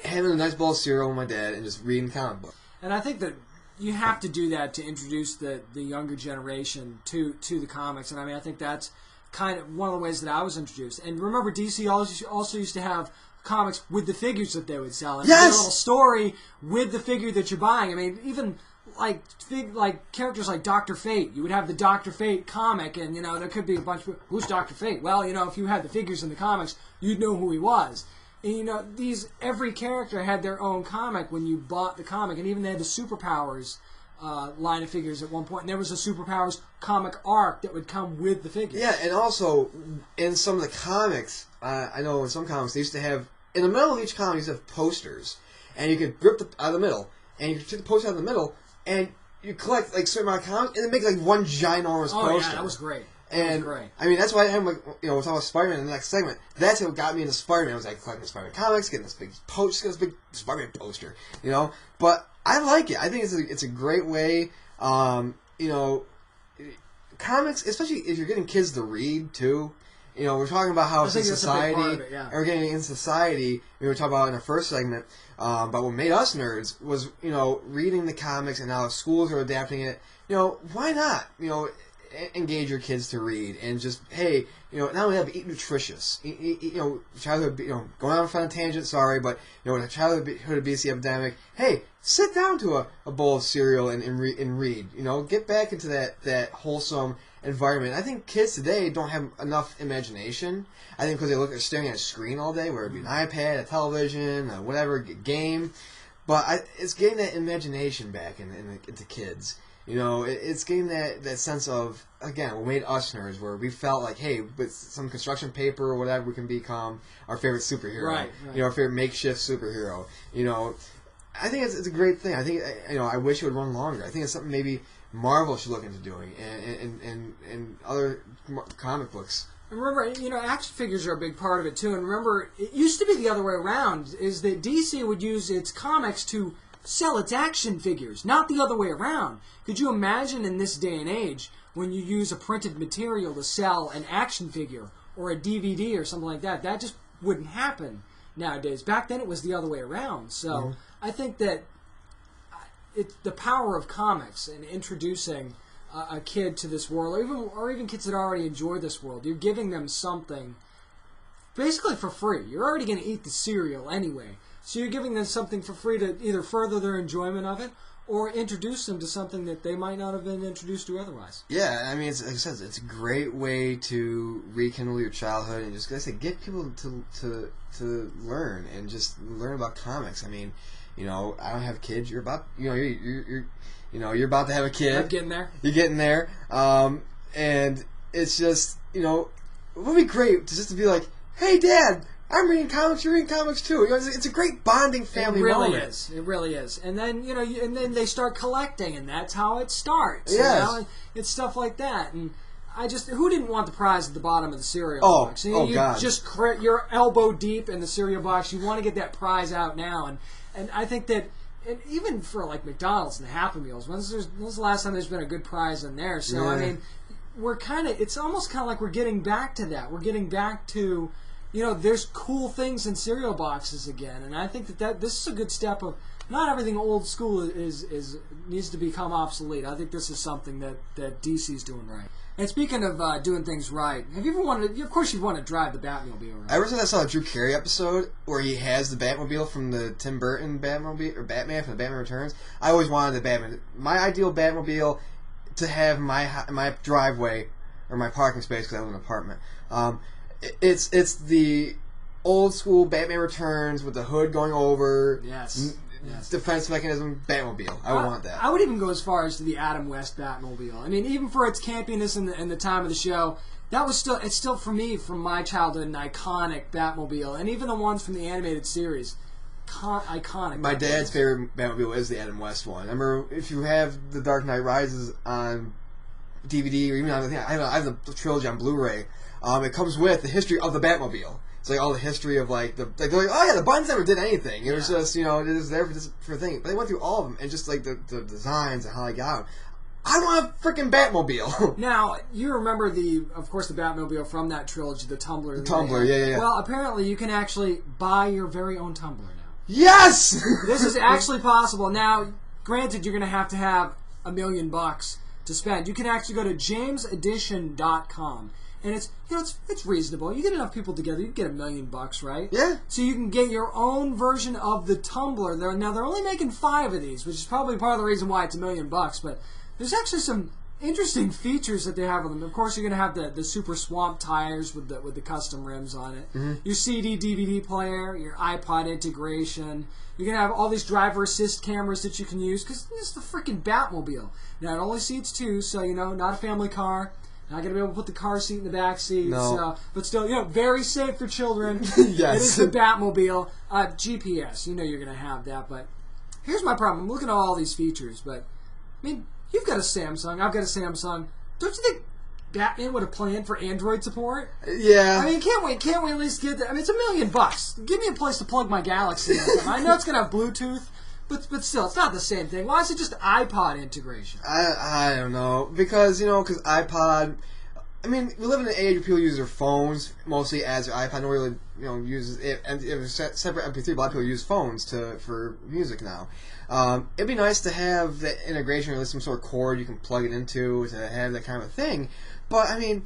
a nice bowl of cereal with my dad and just reading comic book. And I think that you have to do that to introduce the younger generation to the comics. And I think that's kind of one of the ways that I was introduced. And remember, DC also used to have comics with the figures that they would sell. And yes! a little story with the figure that you're buying. Even like characters like Dr. Fate. You would have the Dr. Fate comic, and there could be a bunch of who's Dr. Fate? Well, if you had the figures in the comics, you'd know who he was. And every character had their own comic when you bought the comic, and even they had the Superpowers line of figures at one point, and there was a Superpowers comic arc that would come with the figures. Yeah, and also in some of the comics, I know in some comics they used to have in the middle of each comic, you used to have posters, and you could grip out of the middle, and you could take the poster out of the middle, and you collect a certain amount of comics, and then make one ginormous poster. Oh yeah, that was great. And that's why I'm we're talking about Spider-Man in the next segment. That's what got me into Spider-Man. I was collecting Spider-Man comics, getting this big Spider-Man poster, But I like it. I think it's a great way. comics, especially if you're getting kids to read too. You know, we're talking about how it's in society, and we're getting in society. We were talking about in the first segment, but what made us nerds was, you know, reading the comics and how schools are adapting it. You know, why not? You know, engage your kids to read and just, hey, you know, not only that, but eat nutritious. You know, childhood, you know, going off on a tangent, sorry, but, you know, childhood obesity epidemic, hey, sit down to a bowl of cereal and read. You know, get back into that wholesome environment. I think kids today don't have enough imagination. I think because they're staring at a screen all day, whether it be an iPad, a television, whatever, game. But it's getting that imagination back into kids. You know, it's getting that sense of, again, what made us nerds, where we felt like, hey, with some construction paper or whatever, we can become our favorite superhero. Right. You know, our favorite makeshift superhero. You know, I think it's a great thing. I think, you know, I wish it would run longer. I think it's something maybe Marvel should look into doing, and other comic books. Remember, you know, action figures are a big part of it too. And remember, it used to be the other way around, is that DC would use its comics to sell its action figures, not the other way around. Could you imagine in this day and age when you use a printed material to sell an action figure or a DVD or something like that? That just wouldn't happen nowadays. Back then it was the other way around. So I think that it's the power of comics and introducing a kid to this world, or even kids that already enjoy this world. You're giving them something basically for free. You're already going to eat the cereal anyway. So you're giving them something for free to either further their enjoyment of it or introduce them to something that they might not have been introduced to otherwise. Yeah, I mean, like I said, it's a great way to rekindle your childhood and just, like I said, get people to learn and just learn about comics. I mean, you know, I don't have kids. You're about, you know, you're about to have a kid. I'm getting there. You're getting there, and it's just, you know, it would be great to be like, hey, Dad, I'm reading comics. You're reading comics too. You know, it's a great bonding family moment. It really is. And then, you know, and then they start collecting, and that's how it starts. Yes. You know? It's stuff like that. And who didn't want the prize at the bottom of the cereal box? You God. Just you're elbow deep in the cereal box. You want to get that prize out now. And I think that, and even for like McDonald's and the Happy Meals, when's the last time there's been a good prize in there? So, I mean, it's almost kind of like we're getting back to that. We're getting back to, you know, there's cool things in cereal boxes again, and I think that this is a good step of, not everything old school is needs to become obsolete. I think this is something that DC's doing right. And speaking of doing things right, have you ever wanted? Of course, you want to drive the Batmobile, right? Ever since I saw the Drew Carey episode where he has the Batmobile from the Tim Burton Batmobile, or Batman from the Batman Returns, I always wanted the Batman. My ideal Batmobile to have my driveway or my parking space, because I live in an apartment. It's the old school Batman Returns with the hood going over. Yes. Defense mechanism Batmobile. I would want that. I would even go as far as to the Adam West Batmobile. I mean, even for its campiness and the time of the show, it's still for me, from my childhood, an iconic Batmobile. And even the ones from the animated series, iconic. My dad's favorite Batmobile is the Adam West one. I remember, if you have The Dark Knight Rises on DVD, or even on I have the trilogy on Blu-ray. It comes with the history of the Batmobile. It's like all the history of like they're like, oh yeah, the Buttons never did anything. It was just, you know, it was there for a thing. But they went through all of them, and just like the designs and how they got them. I want a freaking Batmobile. Now, you remember of course the Batmobile from that trilogy, the Tumbler. The Tumbler, yeah. Well, apparently you can actually buy your very own Tumbler now. Yes! This is actually possible. Now, granted, you're going to have $1 million to spend. You can actually go to jamesedition.com. And it's reasonable. You get enough people together, you can get $1 million, right? Yeah. So you can get your own version of the Tumbler. They're only making 5 of these, which is probably part of the reason why it's $1 million. But there's actually some interesting features that they have on them. Of course, you're going to have the super swamp tires with the custom rims on it. Mm-hmm. Your CD DVD player, your iPod integration. You're going to have all these driver assist cameras that you can use, because this is the freaking Batmobile. Now, it only seats 2, so, you know, not a family car. Not going to be able to put the car seat in the back seat. No. But still, you know, very safe for children. Yes. It is the Batmobile. GPS, you know you're going to have that. But here's my problem. I'm looking at all these features, but, I mean, you've got a Samsung. I've got a Samsung. Don't you think Batman would have planned for Android support? Yeah. I mean, can't we at least get that? I mean, it's $1 million. Give me a place to plug my Galaxy in. I know it's going to have Bluetooth, But still, it's not the same thing. Why is it just iPod integration? I don't know. Because iPod... I mean, we live in an age where people use their phones mostly as their iPod. No one really, uses it. And if it's separate MP3, a lot of people use phones for music now. It'd be nice to have that integration, or at least some sort of cord you can plug it into to have that kind of a thing. But, I mean,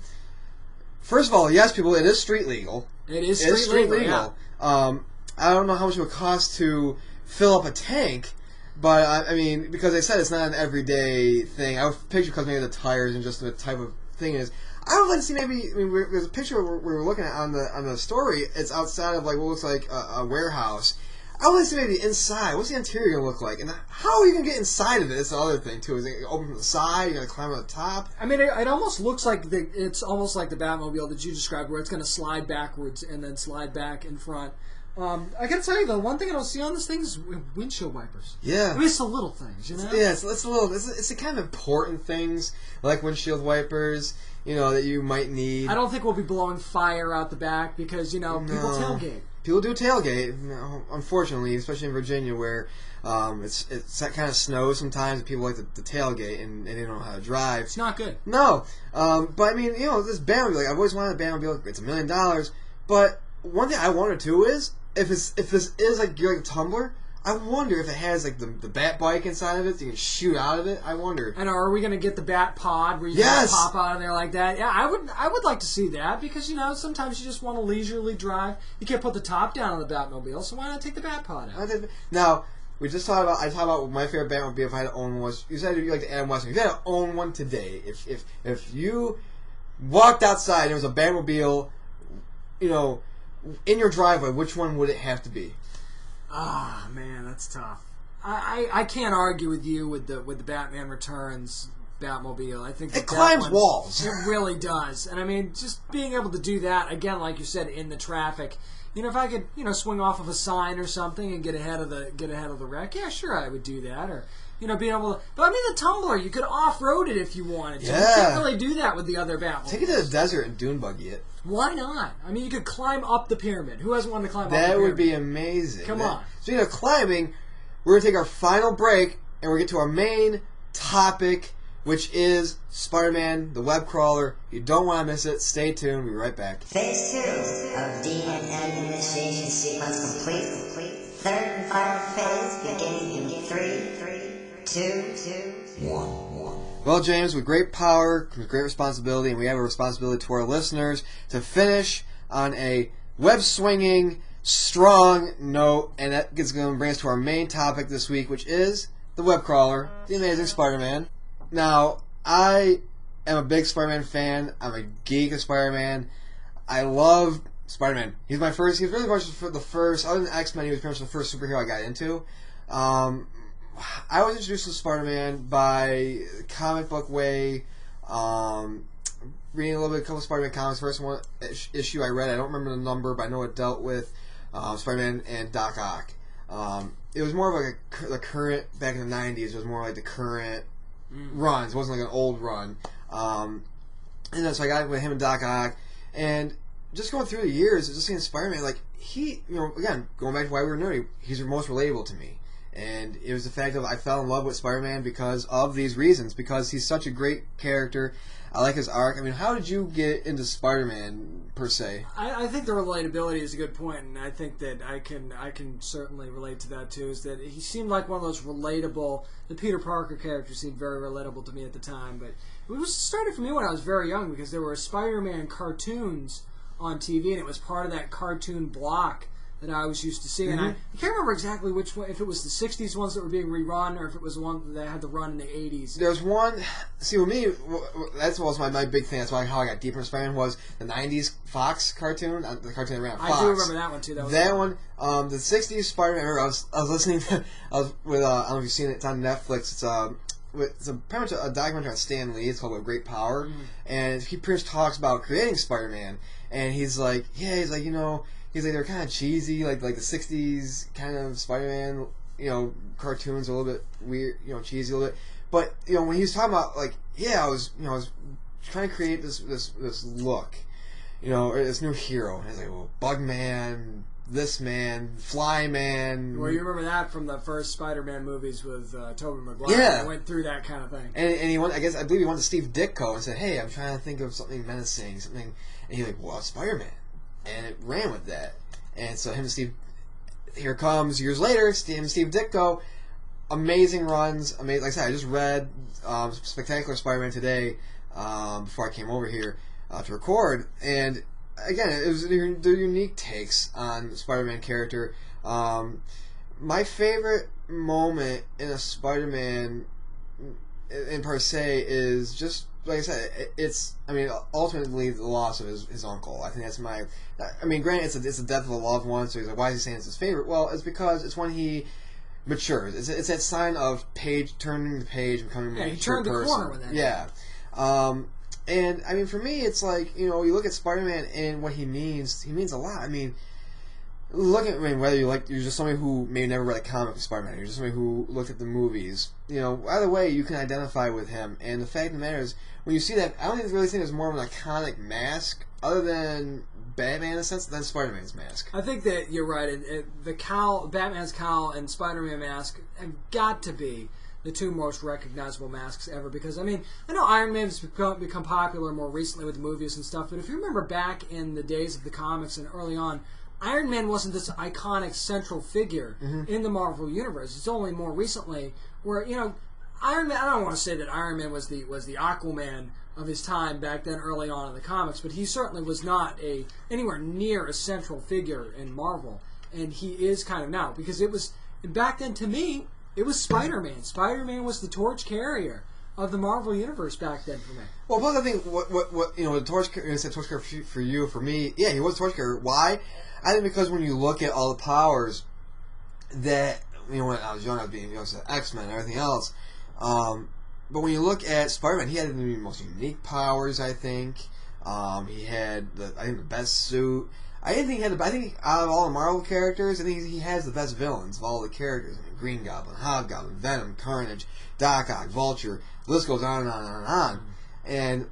first of all, yes, people, it is street legal. It is street legal. Yeah. I don't know how much it would cost to fill up a tank, but, I mean, because they said it's not an everyday thing. I would picture because maybe the tires and just the type of thing is. I would like to see there's a picture we were looking at on the story. It's outside of what looks like a warehouse. I would like to see maybe inside. What's the interior going to look like? And how are you going to get inside of it? That's the other thing, too. Is it open from the side? You're going to climb on the top? I mean, it almost looks like it's almost like the Batmobile that you described, where it's going to slide backwards and then slide back in front. I gotta tell you, the one thing I don't see on this thing is windshield wipers. Yeah. I mean, it's the little things, Yeah, it's the kind of important things, like windshield wipers, that you might need. I don't think we'll be blowing fire out the back because, people tailgate. People do tailgate, unfortunately, especially in Virginia, where it's kind of snows sometimes, and people like to tailgate, and they don't know how to drive. It's not good. No. But, I mean, this Batmobile, I've always wanted a Batmobile. It's $1 million. But one thing I wonder, too, is, if this is like a tumbler, I wonder if it has the bat bike inside of it, so you can shoot out of it. I wonder. And are we going to get the bat pod where you can pop out of there like that? Yeah, I would like to see that because sometimes you just want to leisurely drive. You can't put the top down on the Batmobile, so why not take the bat pod out? Now we just talked about my favorite Batmobile if I had to own one. You said you like the Adam West. If you had to own one today, if you walked outside and there was a Batmobile, in your driveway, which one would it have to be? Ah, man, that's tough. I can't argue with you with the Batman Returns Batmobile. I think it climbs walls. It really does. And I mean, just being able to do that again, like you said, in the traffic. If I could, swing off of a sign or something and get ahead of the wreck, yeah, sure, I would do that. Or being able to. But I mean, the tumbler, you could off-road it if you wanted to. Yeah. You can't really do that with the other Batmobiles. Take it to the desert and dune buggy it. Why not? I mean, you could climb up the pyramid. Who hasn't wanted to climb up the pyramid? That would be amazing. Come on. Speaking of climbing, we're going to take our final break, and we're going to get to our main topic, which is Spider-Man, the web crawler. You don't want to miss it. Stay tuned. We'll be right back. Phase 2 of DNN initiation sequence complete. Third and final phase beginning in 3, 2, 1. Well, James, with great power comes great responsibility, and we have a responsibility to our listeners to finish on a web-swinging, strong note, and that is going to bring us to our main topic this week, which is the web crawler, the Amazing Spider-Man. Now, I am a big Spider-Man fan. I'm a geek of Spider-Man. I love Spider-Man. He was really the first, other than X-Men, he was pretty much the first superhero I got into. I was introduced to Spider-Man by comic book way, reading a little bit of a couple of Spider-Man comics. First one issue I read, I don't remember the number, but I know it dealt with Spider-Man and Doc Ock. It was more of like the current, back in the 90s, it was more like the current runs. It wasn't like an old run. And then, so I got with him and Doc Ock, and just going through the years, just seeing Spider-Man, like, he, again, going back to why we were nerdy, he's the most relatable to me. And it was the fact of I fell in love with Spider-Man because of these reasons, because he's such a great character. I like his arc. I mean, how did you get into Spider-Man, per se? I think the relatability is a good point, and I think that I can certainly relate to that, too, is that he seemed like one of those relatable, the Peter Parker character seemed very relatable to me at the time, but it started for me when I was very young, because there were Spider-Man cartoons on TV, and it was part of that cartoon block that I was used to seeing. And I can't remember exactly which one, if it was the 60s ones that were being rerun or if it was the one that had the run in the 80s. There's one, see, with me, that's what was my big thing. That's how I got deeper in Spider-Man was the 90s Fox cartoon, the cartoon that ran on Fox. I do remember that one, too. That one, the 60s Spider-Man, I remember I was listening to, I don't know if you've seen it, it's on Netflix, it's pretty much a documentary on Stan Lee. It's called Great Power, and he pretty much talks about creating Spider-Man, and he's like, they're kind of cheesy, like the 60s kind of Spider-Man, cartoons are a little bit weird, cheesy a little bit. But, when he was talking about, I was trying to create this look. this new hero. And it's like, well, Bugman, this man, Flyman. Well, you remember that from the first Spider-Man movies with Tobey Maguire. Yeah. He went through that kind of thing. And he went, I believe he went to Steve Ditko and said, hey, I'm trying to think of something menacing, something. And he's like, well, Spider-Man. And it ran with that. And so him and Steve, here comes, years later, him and Steve Ditko, amazing runs. Like I said, I just read Spectacular Spider-Man today before I came over here to record. And again, it was the unique takes on the Spider-Man character. My favorite moment in a Spider-Man, in per se, is just, like I said, ultimately the loss of his uncle. I think that's granted, it's the death of a loved one, so he's like, why is he saying it's his favorite? Well, it's because it's when he matures. It's that sign of turning the page, becoming a mature person. Yeah, he turned the corner with that. Yeah. And, for me, it's like, you look at Spider-Man and what he means a lot. Whether you're just somebody who may never read a comic of Spider-Man, you're just somebody who looked at the movies, either way, you can identify with him. And the fact of the matter is, when you see that, I don't really think there's more of an iconic mask, other than Batman in a sense, than Spider-Man's mask. I think that you're right. The cowl, Batman's cowl and Spider-Man mask have got to be the two most recognizable masks ever, because I know Iron Man's become popular more recently with the movies and stuff, but if you remember back in the days of the comics and early on, Iron Man wasn't this iconic central figure in the Marvel Universe. It's only more recently where, Iron Man, I don't want to say that Iron Man was the Aquaman of his time back then early on in the comics, but he certainly was not anywhere near a central figure in Marvel, and he is kind of now, because back then to me, it was Spider-Man. Spider-Man was the torch carrier of the Marvel Universe back then for me. Well, plus I think the torch carrier, for you, for me, yeah, he was a torch carrier. Why? I think because when you look at all the powers that, when I was young, I was being, X-Men and everything else, but when you look at Spider-Man, he had the most unique powers, I think. He had, the best suit. I think out of all the Marvel characters, I think he has the best villains of all the characters. Green Goblin, Hobgoblin, Venom, Carnage, Doc Ock, Vulture, the list goes on and on and on. And,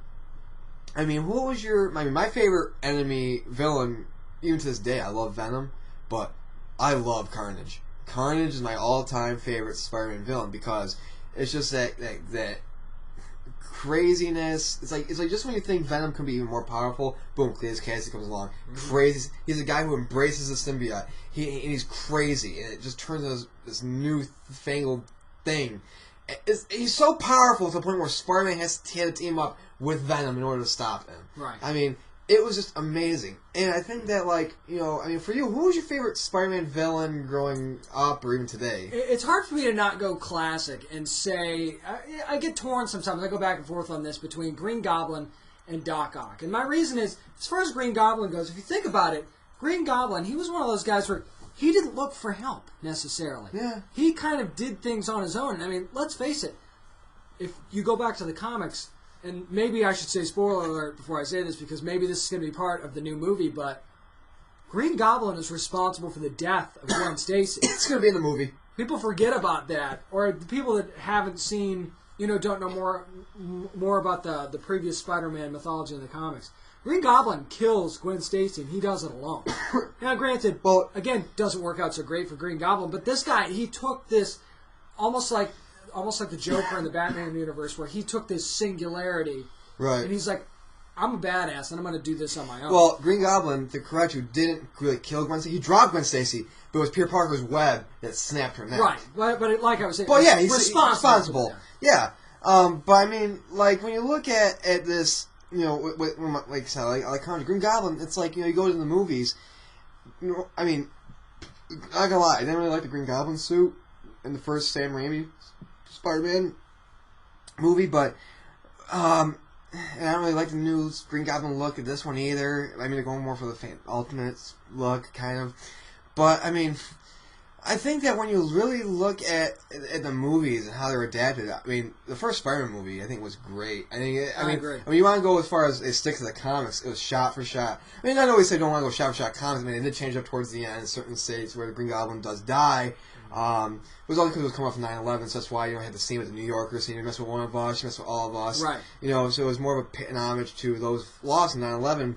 what was my favorite enemy villain, even to this day, I love Venom, but I love Carnage. Carnage is my all-time favorite Spider-Man villain, because it's just that craziness. It's like just when you think Venom can be even more powerful, boom, Cletus Cassidy comes along. Crazy. He's a guy who embraces the symbiote. He's crazy, and it just turns into this new fangled thing. He's so powerful to the point where Spider-Man had to team up with Venom in order to stop him. Right. It was just amazing. And I think that, for you, who was your favorite Spider-Man villain growing up or even today? It's hard for me to not go classic and say... I get torn sometimes. I go back and forth on this between Green Goblin and Doc Ock. And my reason is, as far as Green Goblin goes, if you think about it, Green Goblin, he was one of those guys where he didn't look for help, necessarily. Yeah. He kind of did things on his own. Let's face it. If you go back to the comics... And maybe I should say spoiler alert before I say this, because maybe this is going to be part of the new movie, but Green Goblin is responsible for the death of Gwen Stacy. It's going to be in the movie. People forget about that, or the people that haven't seen, don't know more about the previous Spider-Man mythology in the comics. Green Goblin kills Gwen Stacy, and he does it alone. Now, granted, again, doesn't work out so great for Green Goblin, but this guy, he took this almost like the Joker in the Batman universe, where he took this singularity, right? And he's like, I'm a badass, and I'm going to do this on my own. Well, Green Goblin, to correct you, didn't really kill Gwen Stacy. He dropped Gwen Stacy, but it was Peter Parker's web that snapped her neck. Right, but like I was saying, he's responsible. Yeah, but when you look at this, like I said, like Green Goblin, it's like, you go to the movies. Not gonna lie, I didn't really like the Green Goblin suit in the first Sam Raimi Spider-Man movie, but and I don't really like the new Green Goblin look at this one either. They're going more for the alternate look, kind of. But I think that when you really look at the movies and how they're adapted, the first Spider-Man movie I think was great. I agree. You want to go as far as they stick to the comics, it was shot for shot. I know we say don't want to go shot for shot comics. They did change up towards the end in certain states where the Green Goblin does die. It was only because it was coming off of 9/11, so that's why you had the scene with the New Yorkers, so you mess with one of us, you mess with all of us. Right. So it was more of an homage to those lost in 9/11.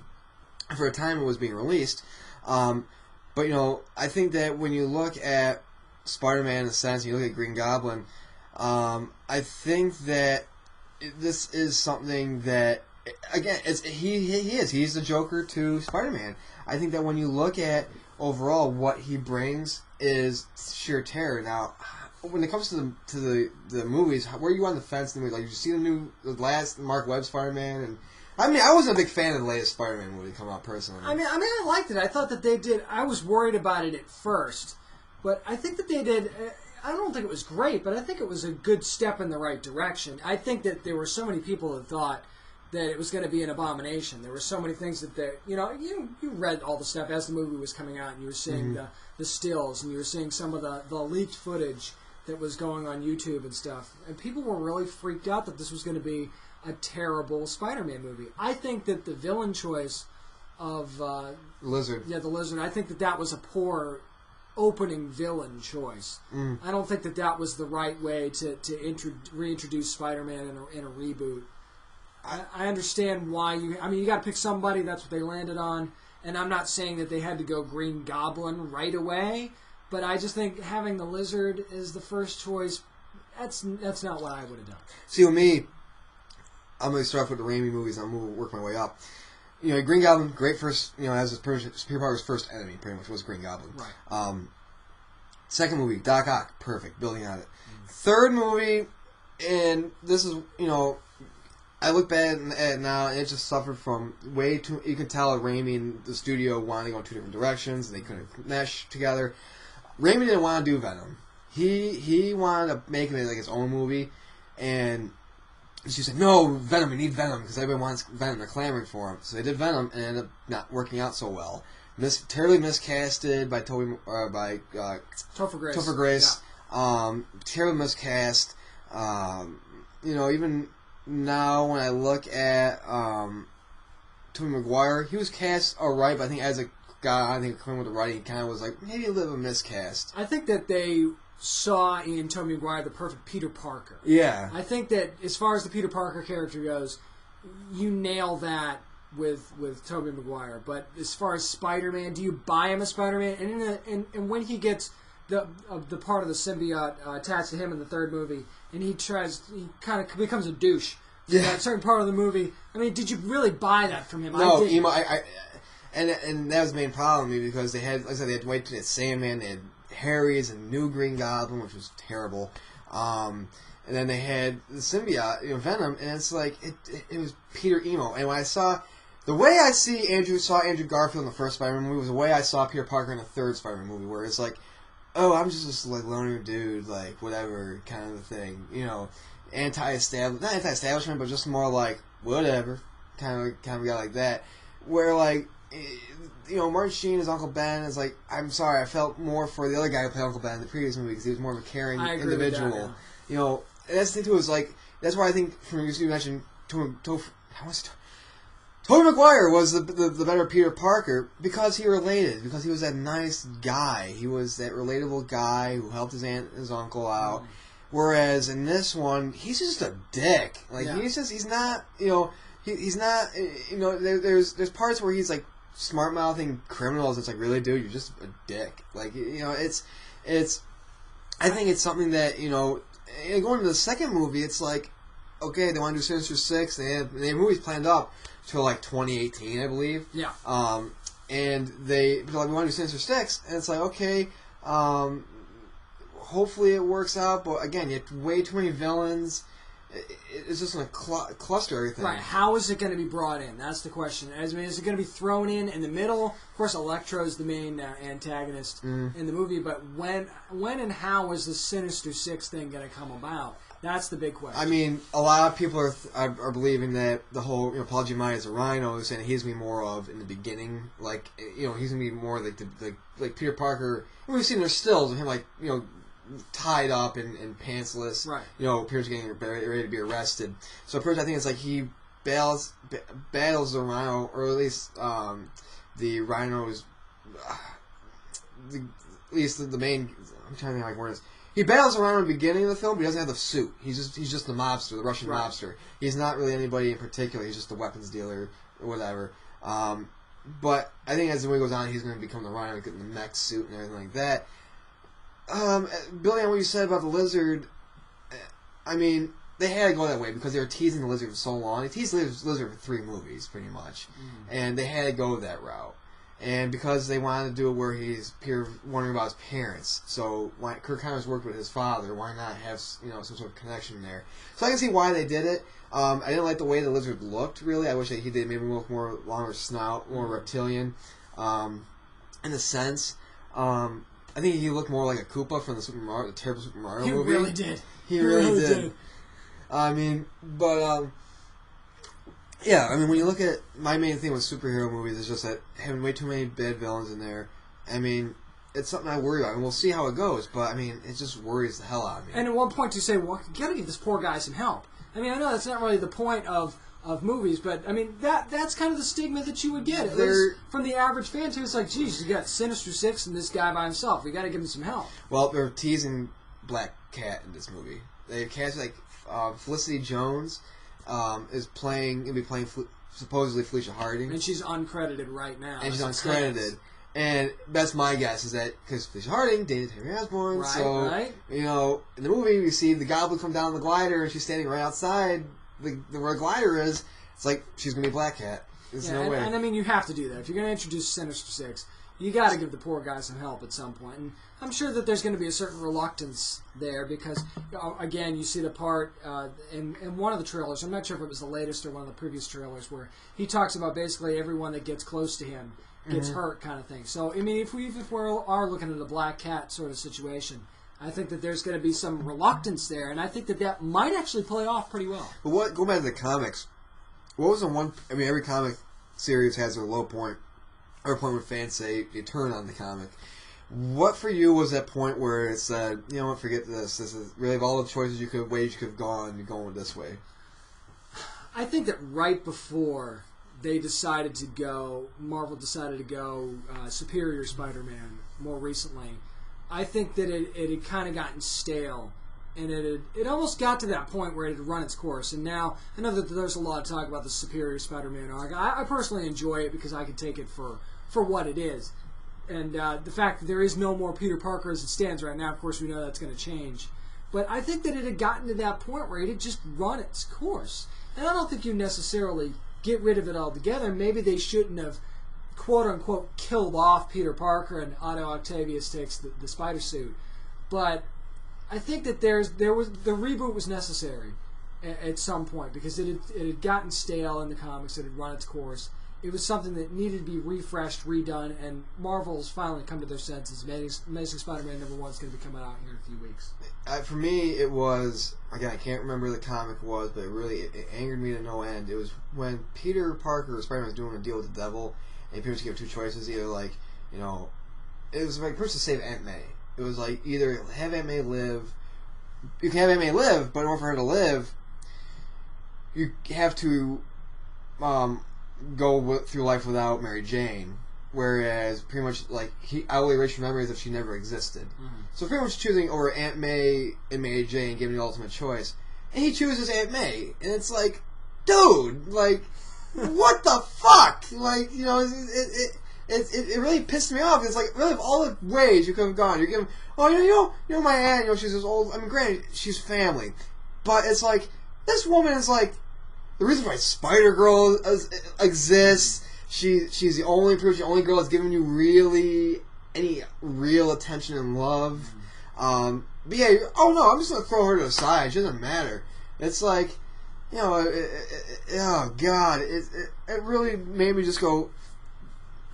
for a time it was being released. But, you know, I think that when you look at Spider-Man in a sense, you look at Green Goblin, I think that this is something that, again, he's the Joker to Spider-Man. I think that when you look at overall what he brings is sheer terror. Now, when it comes to the movies, where are you on the fence? Like, did you see the last Mark Webb Spider-Man? And I mean, I wasn't a big fan of the latest Spider-Man movie come out personally. I mean, I liked it. I thought that they did. I was worried about it at first, but I think that they did. I don't think it was great, but I think it was a good step in the right direction. I think that there were so many people that thought that it was going to be an abomination. There were so many things that you read all the stuff as the movie was coming out, and you were seeing the stills, and you were seeing some of the leaked footage that was going on YouTube and stuff, and people were really freaked out that this was going to be a terrible Spider-Man movie. I think that the villain choice of Lizard, the Lizard, I think that was a poor opening villain choice. I don't think that was the right way to reintroduce Spider-Man in a reboot. I understand why you got to pick somebody. That's what they landed on, and I'm not saying that they had to go Green Goblin right away, but I just think having the Lizard as the first choice, that's not what I would have done. See, with me, I'm going to start off with the Raimi movies, and I'm going to work my way up. You know, Green Goblin, great first, as Peter Parker's first enemy, pretty much, was Green Goblin. Right. Second movie, Doc Ock, perfect, building on it. Third movie, and this is, I look back at it now, and it just suffered from way too... You can tell Raimi and the studio wanted to go in two different directions, and they couldn't mesh together. Raimi didn't want to do Venom. He wanted to make it like his own movie, and she said, "No, Venom, we need Venom," because everybody wants Venom. They're clamoring for him. So they did Venom, and it ended up not working out so well. Terribly miscasted by Topher Grace. Topher Grace. Yeah. Terribly miscast. Even now when I look at Tobey Maguire, he was cast alright, but I think as a guy, coming with the writing, he kind of was like maybe a little miscast. I think that they saw in Tobey Maguire the perfect Peter Parker. Yeah. I think that as far as the Peter Parker character goes, you nail that with Tobey Maguire. But as far as Spider-Man, do you buy him as Spider-Man? And when he gets the part of the symbiote attached to him in the third movie, and he kind of becomes a douche. Yeah. That certain part of the movie. I mean, did you really buy that from him? No, and that was the main problem with me because they had, like I said, they had to wait to get Sandman, they had Harry's and New Green Goblin, which was terrible. And then they had the symbiote, Venom, and it's like it was Peter Emo. And when I saw the way I saw Andrew Garfield in the first Spider-Man movie was the way I saw Peter Parker in the third Spider-Man movie, where it's like, oh, I'm just this like loner dude, like whatever kind of thing, not anti-establishment, but just more like whatever kind of guy like that. Where like, Martin Sheen as Uncle Ben is like, I'm sorry, I felt more for the other guy who played Uncle Ben in the previous movie because he was more of a caring individual. That, yeah. And that's the thing too, is like, that's why I think, from you mentioned, Tobey Maguire was the better Peter Parker because he related, because he was that nice guy. He was that relatable guy who helped his aunt and his uncle out. Whereas in this one, he's just a dick. Like, he's not, there's parts where he's like, smart mouthing criminals. It's like, really, dude, you're just a dick. Like, it's. I think it's something that going to the second movie, it's like, okay, they want to do Sinister Six. They have movies planned up till like 2018, I believe. Yeah. And we want to do Sinister Six, and it's like, okay, hopefully it works out. But again, you have way too many villains. It's just going to cluster everything. Right. How is it going to be brought in? That's the question. Is it going to be thrown in the middle? Of course, Electro is the main antagonist in the movie, but when and how is the Sinister Six thing going to come about? That's the big question. I mean, a lot of people are believing that the whole Paul Giamatti is a Rhino, and he's going to be more of in the beginning, like he's going to be more like like Peter Parker. We've seen their stills of him tied up and pantsless. Right. Peter's getting ready to be arrested. So first, I think it's like he battles the Rhino, or at least the Rhino's. At least the main. I'm trying to think how I can word this. He battles the Rhino at the beginning of the film, but he doesn't have the suit. He's just the mobster, the Russian mobster. He's not really anybody in particular. He's just a weapons dealer or whatever. But I think as the way goes on, he's going to become the Rhino, getting the mech suit and everything like that. Billy, on what you said about the Lizard, I mean, they had to go that way because they were teasing the Lizard for so long. They teased the Lizard for 3 movies, pretty much. And they had to go that route. And because they wanted to do it where he's wondering about his parents, so Kirk Connors worked with his father, why not have some sort of connection there? So I can see why they did it. I didn't like the way the Lizard looked, really. I wish that he did maybe look more longer snout, more reptilian, in a sense. I think he looked more like a Koopa from the terrible Super Mario movie. He really did. He really did. I mean, but yeah, I mean, when you look at my main thing with superhero movies is just that having way too many bad villains in there. I mean, it's something I worry about, and we'll see how it goes. But I mean, it just worries the hell out of me. And at one point, you say, "Well, you gotta give this poor guy some help." I mean, I know that's not really the point of movies, but I mean that's kind of the stigma that you would get at least from the average fan too. It's like, geez, you got Sinister Six and this guy by himself. We got to give him some help. Well, they're teasing Black Cat in this movie. They cast like Felicity Jones. Is playing supposedly Felicia Harding, and she's uncredited right now. And she's uncredited, and that's my guess is that because Felicia Harding dated Harry Osborn, right. In the movie we see the Goblin come down the glider, and she's standing right outside where the glider is. It's like she's gonna be Black Cat. There's no way. And I mean, you have to do that if you're gonna introduce Sinister Six. You got to give the poor guy some help at some point. And I'm sure that there's going to be a certain reluctance there because, again, you see the part in one of the trailers. I'm not sure if it was the latest or one of the previous trailers where he talks about basically everyone that gets close to him gets hurt kind of thing. So, I mean, if we are looking at a Black Cat sort of situation, I think that there's going to be some reluctance there. And I think that might actually play off pretty well. But go back to the comics. What was the one... I mean, every comic series has their low point. Or a point where fans say you turn on the comic. What for you was that point where it said, you know what, forget this. This is really of all the choices you could have gone, you're going this way. I think that right before they decided to go, Marvel decided to go Superior Spider-Man more recently. I think that it had kind of gotten stale. And it almost got to that point where it had run its course. And now, I know that there's a lot of talk about the Superior Spider-Man arc. I personally enjoy it because I can take it for what it is. And the fact that there is no more Peter Parker as it stands right now, of course, we know that's going to change. But I think that it had gotten to that point where it had just run its course. And I don't think you necessarily get rid of it altogether. Maybe they shouldn't have, quote-unquote, killed off Peter Parker and Otto Octavius takes the spider suit. But I think that the reboot was necessary at some point because it had gotten stale in the comics. It had run its course. It was something that needed to be refreshed, redone, and Marvel's finally come to their senses. Amazing Spider-Man #1 is going to be coming out here in a few weeks. For me, it was, again, I can't remember who the comic was, but it angered me to no end. It was when Peter Parker, Spider-Man, was doing a deal with the devil, and he pretty much gave 2 choices. Either, it was like, first to save Aunt May. It was like, either have Aunt May live, you can have Aunt May live, but in order for her to live, you have to go through life without Mary Jane. Whereas, pretty much, I will erase your memory as if she never existed. Mm-hmm. So pretty much choosing over Aunt May and Mary Jane, giving the ultimate choice. And he chooses Aunt May. And it's like, dude, what the fuck? It really pissed me off. It's like, really, of all the ways you could have gone, you're giving, my aunt, she's this old, granted, she's family. But it's like, this woman is like, the reason why Spider-Girl exists, she's the only girl that's giving you really any real attention and love. But yeah, I'm just going to throw her to the side. She doesn't matter. It's like, oh God, it really made me just go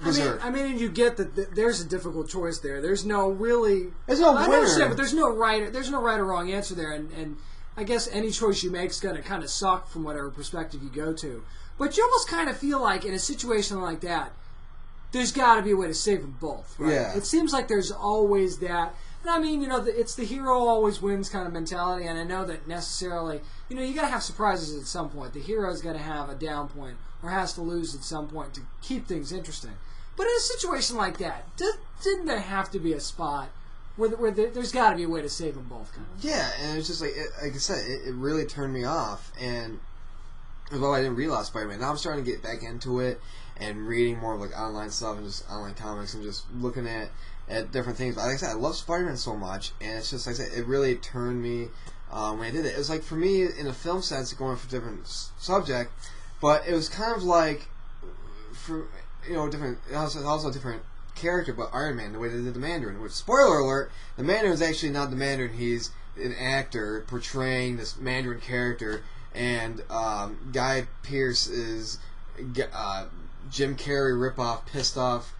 berserk. I mean, you get that there's a difficult choice there. There's no winner. I understand, but there's no right or wrong answer there, and I guess any choice you make is going to kind of suck from whatever perspective you go to. But you almost kind of feel like in a situation like that, there's got to be a way to save them both. Right? Yeah. It seems like there's always that. And I mean, it's the hero always wins kind of mentality, and I know that necessarily, you got to have surprises at some point. The hero's got to have a down point or has to lose at some point to keep things interesting. But in a situation like that, didn't there have to be a spot where there's got to be a way to save them both? Kind of? Yeah, and it's just like I said, it really turned me off. And Although I didn't realize Spider-Man. Now I'm starting to get back into it and reading more of like online stuff and just online comics and just looking at different things. But like I said, I love Spider-Man so much, and it's just like I said, it really turned me when I did it. It was like for me in a film sense, going for a different subject, but it was kind of like for different. Also a different character, but Iron Man, the way they did the Mandarin. Which, spoiler alert, the Mandarin is actually not the Mandarin. He's an actor portraying this Mandarin character, and Guy Pearce is Jim Carrey ripoff, pissed off,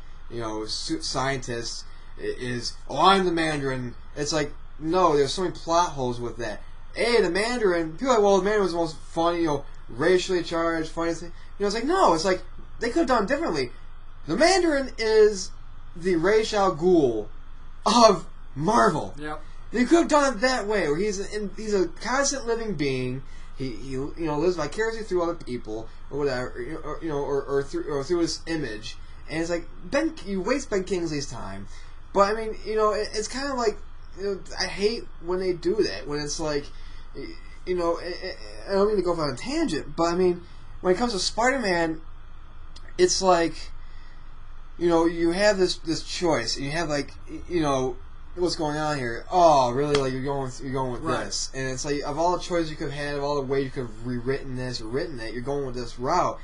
scientist is, I'm the Mandarin. It's like, no, there's so many plot holes with that. The Mandarin, people are like, well, the Mandarin was the most funny, racially charged, funniest thing. It's like, no, it's like, they could have done it differently. The Mandarin is the Ra's al Ghul of Marvel. Yep. They could have done it that way, where he's a constant living being. He lives vicariously through other people or whatever, or through his image. And it's like you waste Ben Kingsley's time. But I mean, it's kind of like I hate when they do that. When it's like, I don't mean to go off on a tangent, but I mean, when it comes to Spider-Man, it's like, you have this choice, and you have like, what's going on here? Oh, really? Like you're going with right. this, and it's like of all the choices you could have had, of all the ways you could have rewritten this or written it, you're going with this route.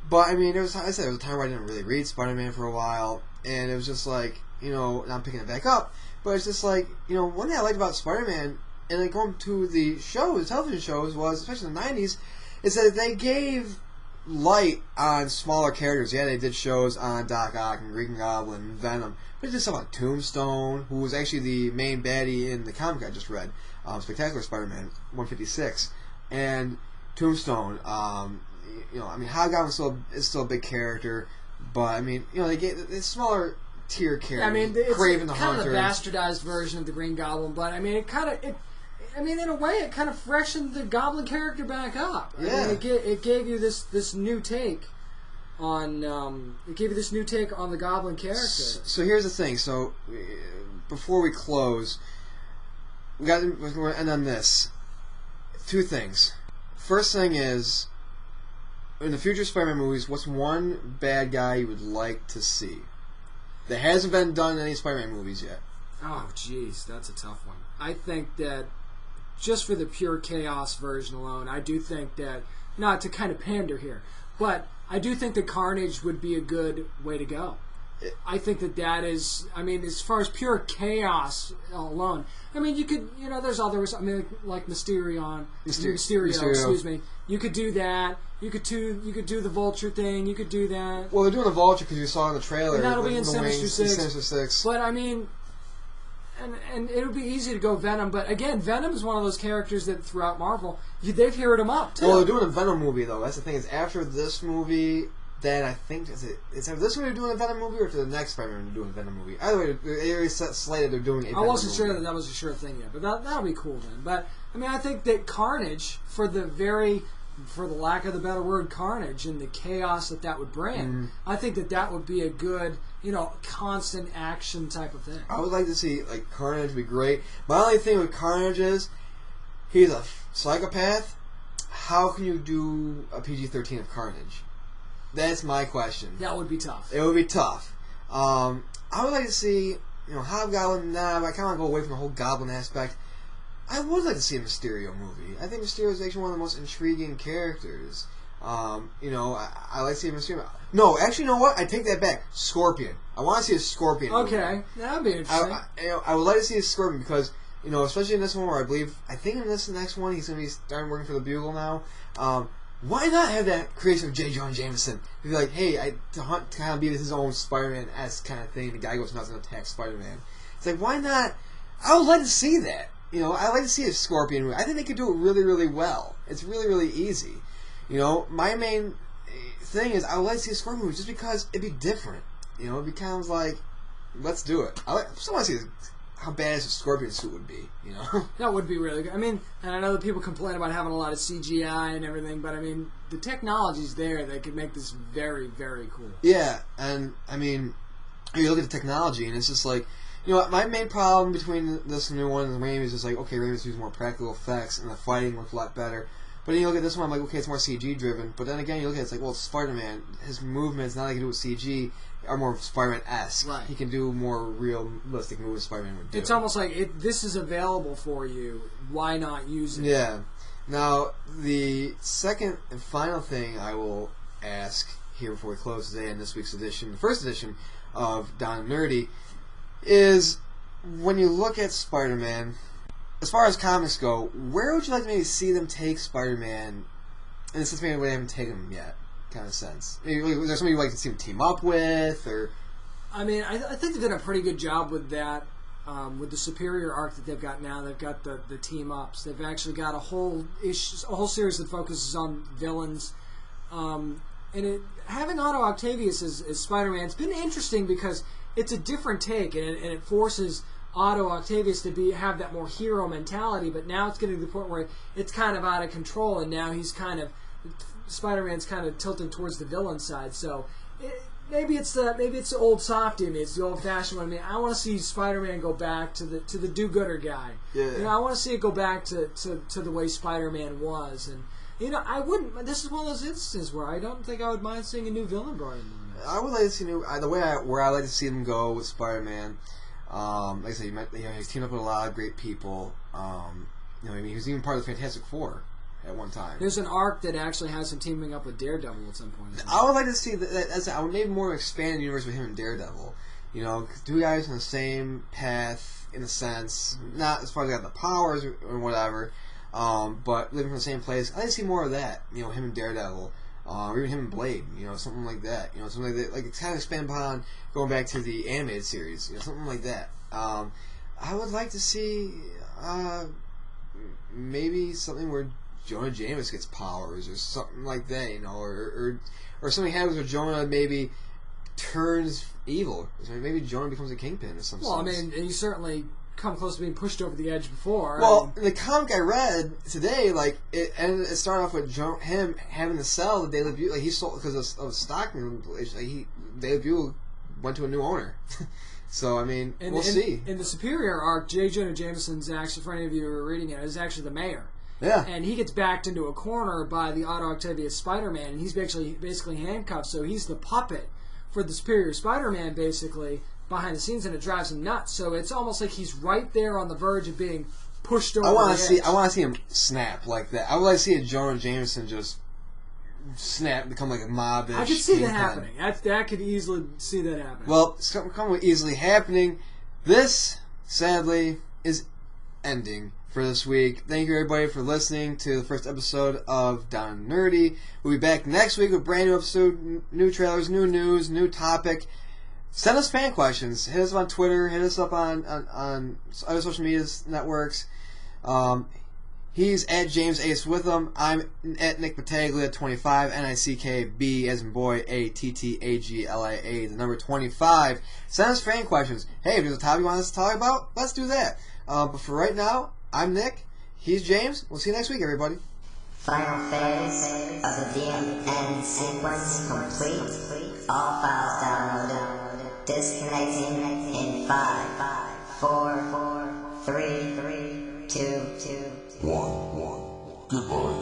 But I mean, there was a time where I didn't really read Spider-Man for a while, and it was just like, now I'm picking it back up. But it's just like, one thing I liked about Spider-Man, and like going to the television shows, was, especially in the 90s, is that they gave light on smaller characters. Yeah, they did shows on Doc Ock and Green Goblin and Venom. But they did stuff on Tombstone, who was actually the main baddie in the comic I just read, Spectacular Spider-Man 156. And Tombstone, Hobgoblin is still a big character, but I mean, they gave it's smaller tier characters. I mean, it's Kraven the kind Hunter, of the bastardized version of the Green Goblin, but I mean, in a way, it kind of freshened the Goblin character back up. Yeah. I mean, it gave you this new take on the Goblin character. So here's the thing. So before we close, we're going to end on this. Two things. First thing is, in the future Spider-Man movies, what's one bad guy you would like to see that hasn't been done in any Spider-Man movies yet? Oh, jeez, that's a tough one. I think that just for the pure chaos version alone, I do think that, not to kind of pander here, but I do think that Carnage would be a good way to go. I think that is, I mean, as far as pure chaos alone, I mean, you could, there's others, I mean, like Mysterio, excuse me. You could do that. You could do the Vulture thing. You could do that. Well, they're doing the Vulture because you saw in the trailer. And that'll be in Sinister Six. But I mean, and it would be easy to go Venom, but again, Venom is one of those characters that throughout Marvel, they've heroed him up too. Well, they're doing a Venom movie though. That's the thing. Is after this movie, then I think is after this one they're doing a Venom movie, or to the next Spider-Man they're doing a Venom movie. Either way, they already slated they're doing a Venom movie. I wasn't sure that was a sure thing yet, but that'll be cool then. But I mean, I think that Carnage, for the lack of the better word, Carnage, and the chaos that would bring, I think that would be a good, constant action type of thing. I would like to see, like, Carnage be great. My only thing with Carnage is, he's a psychopath. How can you do a PG-13 of Carnage? That's my question. That would be tough. It would be tough. I would like to see, Hobgoblin, but I kind of want to go away from the whole Goblin aspect. I would like to see a Mysterio movie. I think Mysterio is actually one of the most intriguing characters. I like to see a Mysterio. No, actually, you know what? I take that back. Scorpion. I want to see a Scorpion movie. Okay, that'd be interesting. I would like to see a Scorpion because, especially in this one where I think in this next one he's going to be starting working for the Bugle now. Why not have that creation of J. Jonah Jameson? He'd be like, hey, to kind of be his own Spider-Man-esque kind of thing. The guy goes nuts and attacks Spider-Man. It's like, why not? I would like to see that. I like to see a Scorpion movie. I think they could do it really, really well. It's really, really easy. My main thing is I would like to see a Scorpion movie just because it'd be different. It becomes like, let's do it. I still want to see how badass a Scorpion suit would be. That would be really good. I mean, and I know that people complain about having a lot of CGI and everything, but I mean, the technology's there that could make this very, very cool. Yeah, and I mean, you look at the technology, and it's just like, my main problem between this new one and Raimi is just like, okay, Raimi's using more practical effects, and the fighting looked a lot better. But But then you look at this one, I'm like, okay, it's more CG driven. But then again, you look at it, it's like, well, it's Spider-Man. His movements, not like he can do with CG, are more Spider-Man-esque. Right. He can do more realistic moves Spider-Man would do. It's almost like this is available for you. Why not use it? Yeah. Now, the second and final thing I will ask here before we close today in this week's edition, the first edition of Down and Nerdy, is when you look at Spider-Man, as far as comics go, where would you like to maybe see them take Spider-Man in the sense maybe they haven't taken him yet, kind of sense? Maybe, is there somebody you'd like to see him team up with, or... I mean, I think they've done a pretty good job with that. With the Superior arc that they've got now, they've got the team ups. They've actually got a whole series that focuses on villains. Having Otto Octavius as Spider-Man, it's been interesting because it's a different take, and it forces Otto Octavius to have that more hero mentality. But now it's getting to the point where it's kind of out of control, and now Spider-Man's kind of tilting towards the villain side. So. Maybe it's the old softy in me. It's the old-fashioned one. I mean, I want to see Spider-Man go back to the do-gooder guy. Yeah. I want to see it go back to the way Spider-Man was. And I wouldn't. This is one of those instances where I don't think I would mind seeing a new villain brought in. I would like to see where I like to see them go with Spider-Man. Like I said, he's teamed up with a lot of great people. He was even part of the Fantastic Four at one time. There's an arc that actually has him teaming up with Daredevil at some point. I would like to see that. I would maybe more expand the universe with him and Daredevil. Two guys on the same path in a sense, not as far as they got the powers or whatever, but living from the same place. I'd like to see more of that. Him and Daredevil, or even him and Blade. Something like that. Something like that. Like it's kind of expand upon going back to the animated series. Something like that. I would like to see maybe something where Jonah Jameson gets powers or something like that, or something happens where Jonah maybe turns evil. So maybe Jonah becomes a kingpin or something. Well, I mean, and you certainly come close to being pushed over the edge before. Well, in the comic I read today, it started off with him having to sell the Daily Bugle. He sold because of stock manipulation. Daily Bugle went to a new owner. So, I mean, we'll see. In the Superior arc, J. Jonah Jameson's actually, for any of you who are reading it, is actually the mayor. Yeah. And he gets backed into a corner by the Otto Octavius Spider-Man, and he's basically handcuffed, so he's the puppet for the Superior Spider-Man, basically, behind the scenes, and it drives him nuts. So it's almost like he's right there on the verge of being pushed over the edge. I want to see him snap like that. I would like to see a Jonah Jameson just snap, become like a mob-ish. I could see that happening. I could easily see that happening. Well, it's easily happening. This, sadly, is ending for this week. Thank you everybody for listening to the first episode of Down and Nerdy. We'll be back next week with a brand new episode, new trailers, new news, new topic. Send us fan questions. Hit us up on Twitter. Hit us up on other social media networks. He's at James Ace Witham. I'm at Nick Battaglia 25. NICKB as in boy ATTAGLIA. The number 25. Send us fan questions. Hey, if there's a topic you want us to talk about, let's do that. But for right now, I'm Nick. He's James. We'll see you next week, everybody. Final phase of the DMN sequence complete. All files downloaded. Disconnecting in 5, 4, 3, 2, 1. Goodbye.